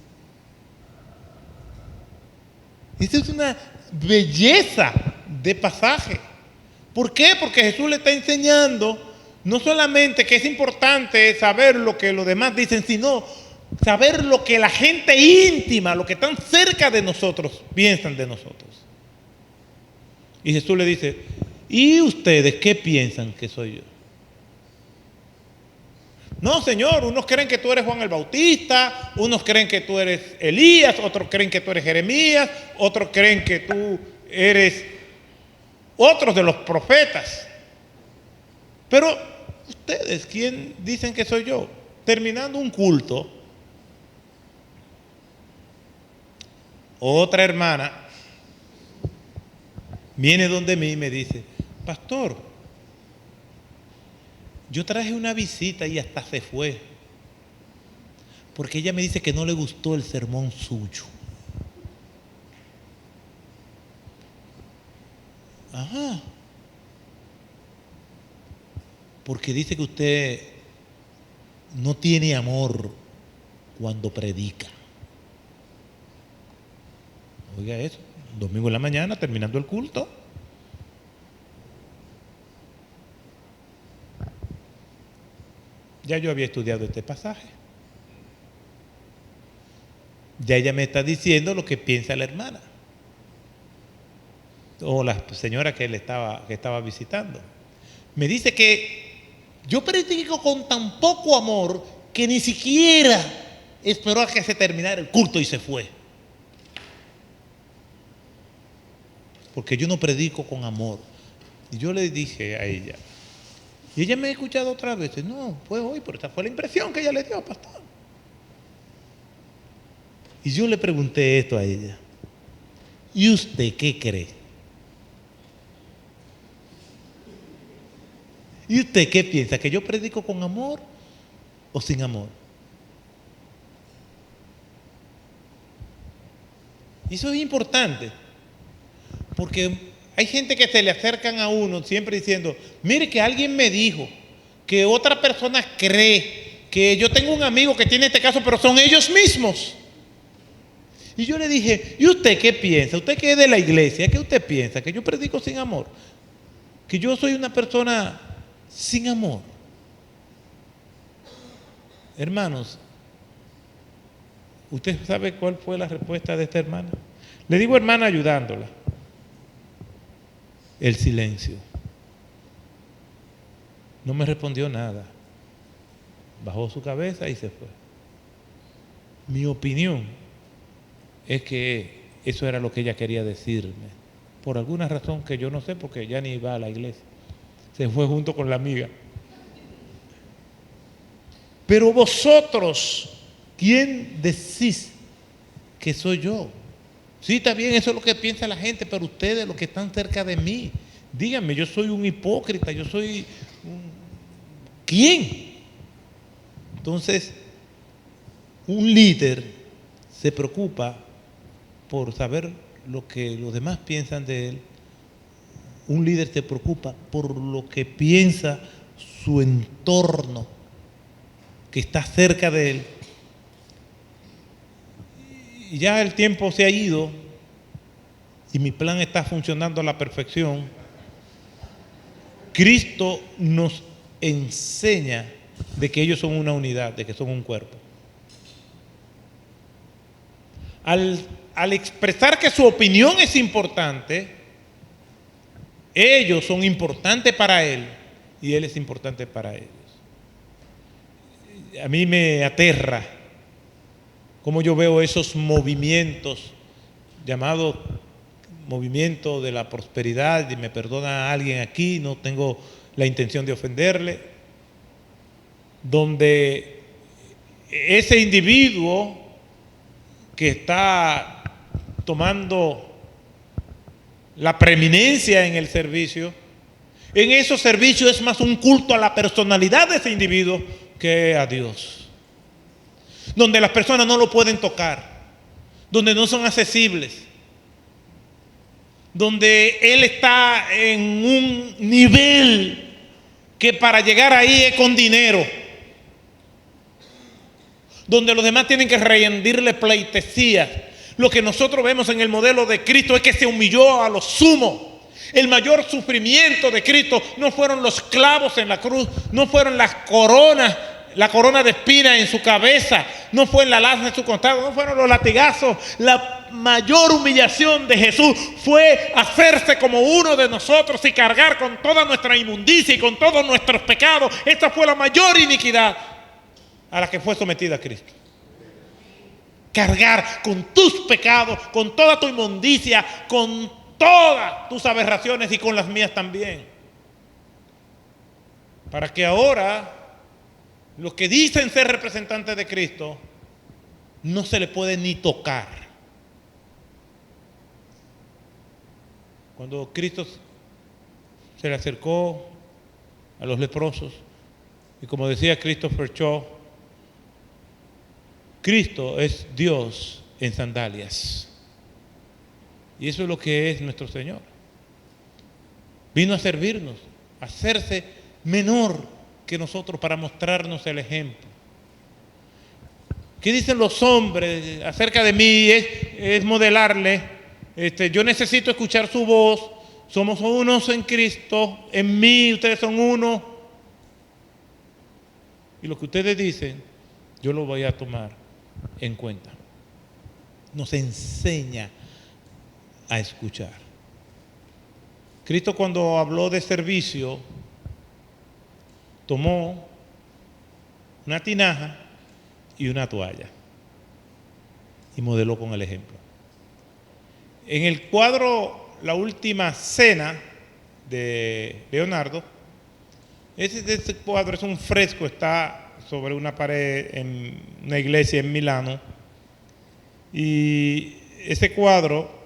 Esta es una belleza de pasaje. ¿Por qué? Porque Jesús le está enseñando no solamente que es importante saber lo que los demás dicen, sino saber lo que la gente íntima, lo que están cerca de nosotros, piensan de nosotros. Y Jesús le dice, ¿y ustedes qué piensan que soy yo? No, Señor, unos creen que tú eres Juan el Bautista, unos creen que tú eres Elías, otros creen que tú eres Jeremías, otros creen que tú eres otros de los profetas. Pero ustedes, ¿quién dicen que soy yo? Terminando un culto, otra hermana viene donde mí y me dice: pastor, yo traje una visita y hasta se fue, porque ella me dice que no le gustó el sermón suyo. Ajá. Porque dice que usted no tiene amor cuando predica. Oiga eso, domingo en la mañana, terminando el culto. Ya yo había estudiado este pasaje. Ya ella me está diciendo lo que piensa la hermana o la señora que estaba visitando. Me dice que yo predico con tan poco amor que ni siquiera esperó a que se terminara el culto y se fue. Porque yo no predico con amor. Y yo le dije a ella, y ella me ha escuchado otras veces: no, fue hoy, pero esa fue la impresión que ella le dio, pastor. Y yo le pregunté esto a ella: ¿y usted qué cree? ¿Y usted qué piensa? ¿Que yo predico con amor o sin amor? Y eso es importante, porque hay gente que se le acercan a uno siempre diciendo: mire que alguien me dijo, que otra persona cree, que yo tengo un amigo que tiene este caso, pero son ellos mismos. Y yo le dije: ¿y usted qué piensa? ¿Usted que es de la iglesia, qué usted piensa? ¿Que yo predico sin amor? ¿Que yo soy una persona sin amor? Hermanos, ¿usted sabe cuál fue la respuesta de esta hermana? Le digo hermana ayudándola. El silencio. No me respondió nada. Bajó su cabeza y se fue. Mi opinión es que eso era lo que ella quería decirme. Por alguna razón que yo no sé, porque ya ni iba a la iglesia. Se fue junto con la amiga. Pero vosotros, ¿quién decís que soy yo? Sí, está bien, eso es lo que piensa la gente, pero ustedes, los que están cerca de mí, díganme, yo soy un hipócrita, yo soy ¿quién? Entonces, un líder se preocupa por saber lo que los demás piensan de él. Un líder se preocupa por lo que piensa su entorno, que está cerca de él. Y ya el tiempo se ha ido y mi plan está funcionando a la perfección. Cristo nos enseña de que ellos son una unidad, de que son un cuerpo. Al expresar que su opinión es importante, ellos son importantes para él y él es importante para ellos. A mí me aterra cómo yo veo esos movimientos llamados movimiento de la prosperidad, y me perdona alguien aquí, no tengo la intención de ofenderle, donde ese individuo que está tomando la preeminencia en el servicio, en esos servicios es más un culto a la personalidad de ese individuo que a Dios, donde las personas no lo pueden tocar, donde no son accesibles, donde él está en un nivel que para llegar ahí es con dinero, donde los demás tienen que rendirle pleitesía. Lo que nosotros vemos en el modelo de Cristo es que se humilló a lo sumo. El mayor sufrimiento de Cristo no fueron los clavos en la cruz, no fueron las coronas, la corona de espinas en su cabeza, no fue la lanza en su costado, no fueron los latigazos. La mayor humillación de Jesús fue hacerse como uno de nosotros y cargar con toda nuestra inmundicia y con todos nuestros pecados. Esta fue la mayor iniquidad a la que fue sometida a Cristo. Cargar con tus pecados, con toda tu inmundicia, con todas tus aberraciones y con las mías también. Para que ahora los que dicen ser representantes de Cristo no se le puede ni tocar. Cuando Cristo se le acercó a los leprosos, y como decía Christopher Shaw, Cristo es Dios en sandalias. Y eso es lo que es nuestro Señor. Vino a servirnos, a hacerse menor que nosotros para mostrarnos el ejemplo. ¿Qué dicen los hombres acerca de mí? Es modelarle. Yo necesito escuchar su voz. Somos unos en Cristo. En mí ustedes son uno. Y lo que ustedes dicen, yo lo voy a tomar en cuenta. Nos enseña a escuchar. Cristo, cuando habló de servicio, tomó una tinaja y una toalla y modeló con el ejemplo. En el cuadro La Última Cena de Leonardo, ese cuadro es un fresco, está sobre una pared en una iglesia en Milano, y ese cuadro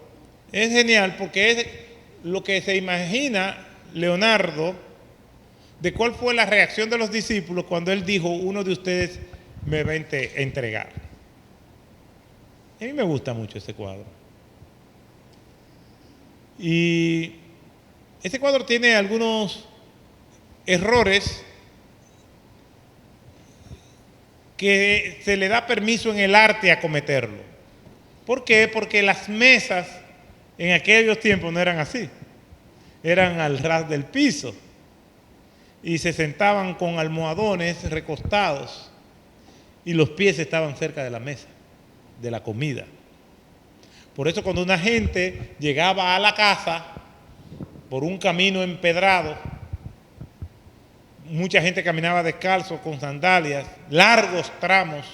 es genial porque es lo que se imagina Leonardo de cuál fue la reacción de los discípulos cuando él dijo: uno de ustedes me va a entregar. A mí me gusta mucho ese cuadro. Y ese cuadro tiene algunos errores que se le da permiso en el arte a cometerlo. ¿Por qué? Porque las mesas en aquellos tiempos no eran así. Eran al ras del piso. Y se sentaban con almohadones recostados y los pies estaban cerca de la mesa, de la comida. Por eso cuando una gente llegaba a la casa por un camino empedrado, mucha gente caminaba descalzo con sandalias, largos tramos,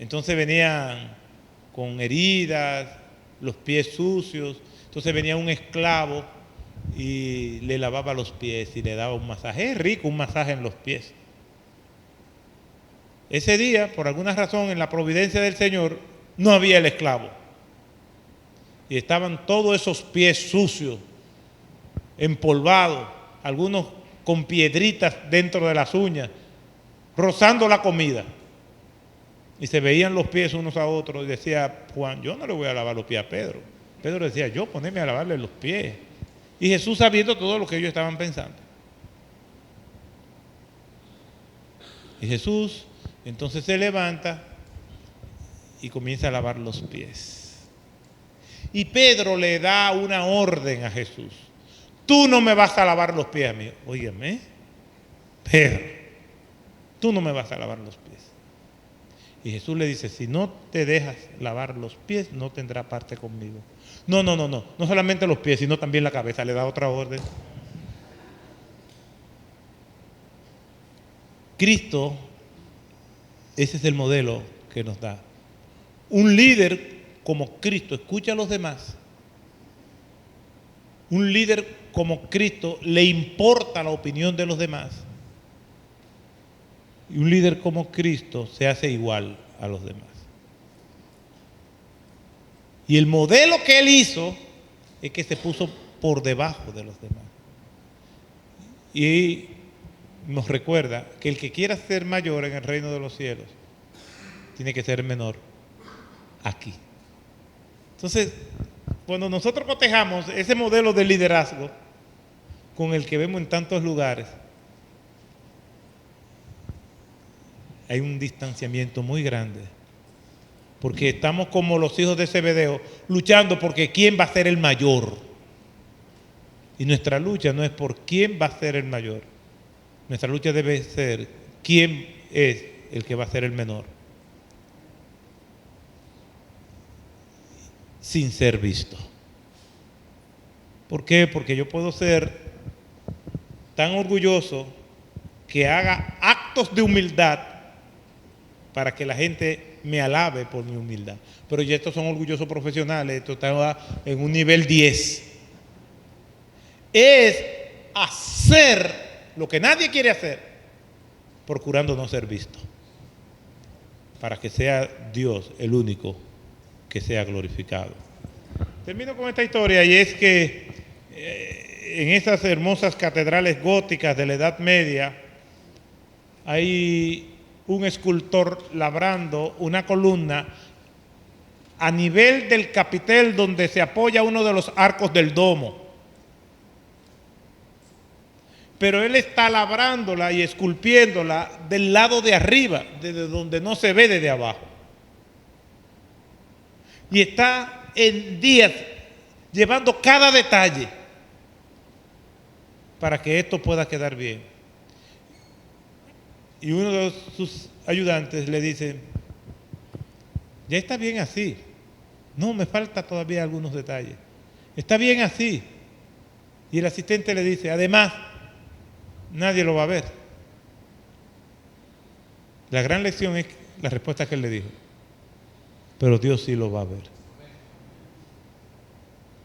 entonces venían con heridas, los pies sucios, entonces venía un esclavo y le lavaba los pies y le daba un masaje. Es rico un masaje en los pies. Ese día, por alguna razón, en la providencia del Señor, no había el esclavo. Y estaban todos esos pies sucios, empolvados, algunos con piedritas dentro de las uñas, rozando la comida. Y se veían los pies unos a otros y decía Juan: yo no le voy a lavar los pies a Pedro. Pedro decía: yo ponerme a lavarle los pies. Y Jesús, sabiendo todo lo que ellos estaban pensando. Y Jesús entonces se levanta y comienza a lavar los pies. Y Pedro le da una orden a Jesús: tú no me vas a lavar los pies a mí. Óyeme, Pedro, tú no me vas a lavar los pies. Y Jesús le dice: si no te dejas lavar los pies, no tendrá parte conmigo. No solamente los pies, sino también la cabeza. Le da otra orden. Cristo, ese es el modelo que nos da. Un líder como Cristo escucha a los demás. Un líder como Cristo le importa la opinión de los demás. Y un líder como Cristo se hace igual a los demás. Y el modelo que él hizo es que se puso por debajo de los demás. Y nos recuerda que el que quiera ser mayor en el reino de los cielos tiene que ser menor aquí. Entonces, cuando nosotros cotejamos ese modelo de liderazgo con el que vemos en tantos lugares, hay un distanciamiento muy grande. Porque estamos como los hijos de Zebedeo, luchando porque quién va a ser el mayor. Y nuestra lucha no es por quién va a ser el mayor. Nuestra lucha debe ser quién es el que va a ser el menor. Sin ser visto. ¿Por qué? Porque yo puedo ser tan orgulloso que haga actos actos de humildad para que la gente me alabe por mi humildad. Pero ya estos son orgullosos profesionales, esto está en un nivel 10. Es hacer lo que nadie quiere hacer, procurando no ser visto, para que sea Dios el único que sea glorificado. Termino con esta historia, y es que en esas hermosas catedrales góticas de la Edad Media hay un escultor labrando una columna a nivel del capitel donde se apoya uno de los arcos del domo. Pero él está labrándola y esculpiéndola del lado de arriba, desde donde no se ve desde abajo. Y está en días llevando cada detalle para que esto pueda quedar bien. Y uno de sus ayudantes le dice: ya está bien así. No, me falta todavía algunos detalles. Está bien así. Y el asistente le dice: además, nadie lo va a ver. La gran lección es la respuesta que él le dijo: pero Dios sí lo va a ver.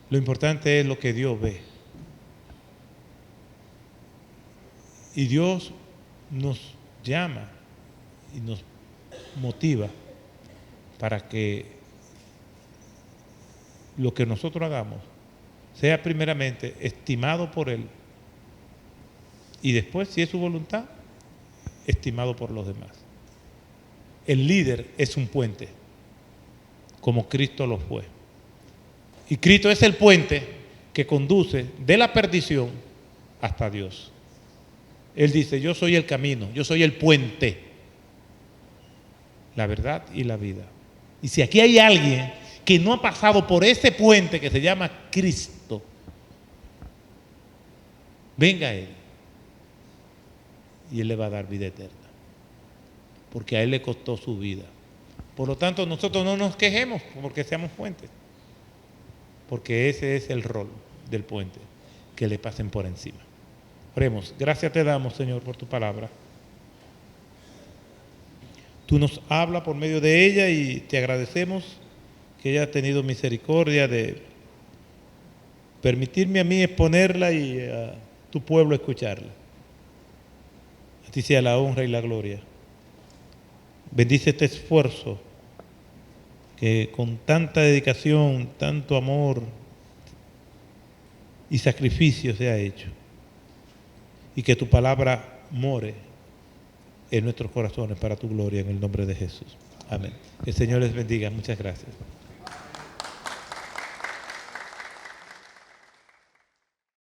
Lo importante es lo que Dios ve. Y Dios nos llama y nos motiva para que lo que nosotros hagamos sea primeramente estimado por Él, y después, si es su voluntad, estimado por los demás. El líder es un puente, como Cristo lo fue. Y Cristo es el puente que conduce de la perdición hasta Dios. Él dice: yo soy el camino, yo soy el puente, la verdad y la vida. Y si aquí hay alguien que no ha pasado por ese puente que se llama Cristo, venga a Él y Él le va a dar vida eterna, porque a Él le costó su vida. Por lo tanto, nosotros no nos quejemos porque seamos puentes, porque ese es el rol del puente, que le pasen por encima. Oremos. Gracias te damos, Señor, por tu palabra. Tú nos hablas por medio de ella y te agradecemos que hayas tenido misericordia de permitirme a mí exponerla y a tu pueblo escucharla. A ti sea la honra y la gloria. Bendice este esfuerzo que con tanta dedicación, tanto amor y sacrificio se ha hecho, y que tu palabra more en nuestros corazones para tu gloria, en el nombre de Jesús. Amén. Que el Señor les bendiga. Muchas gracias.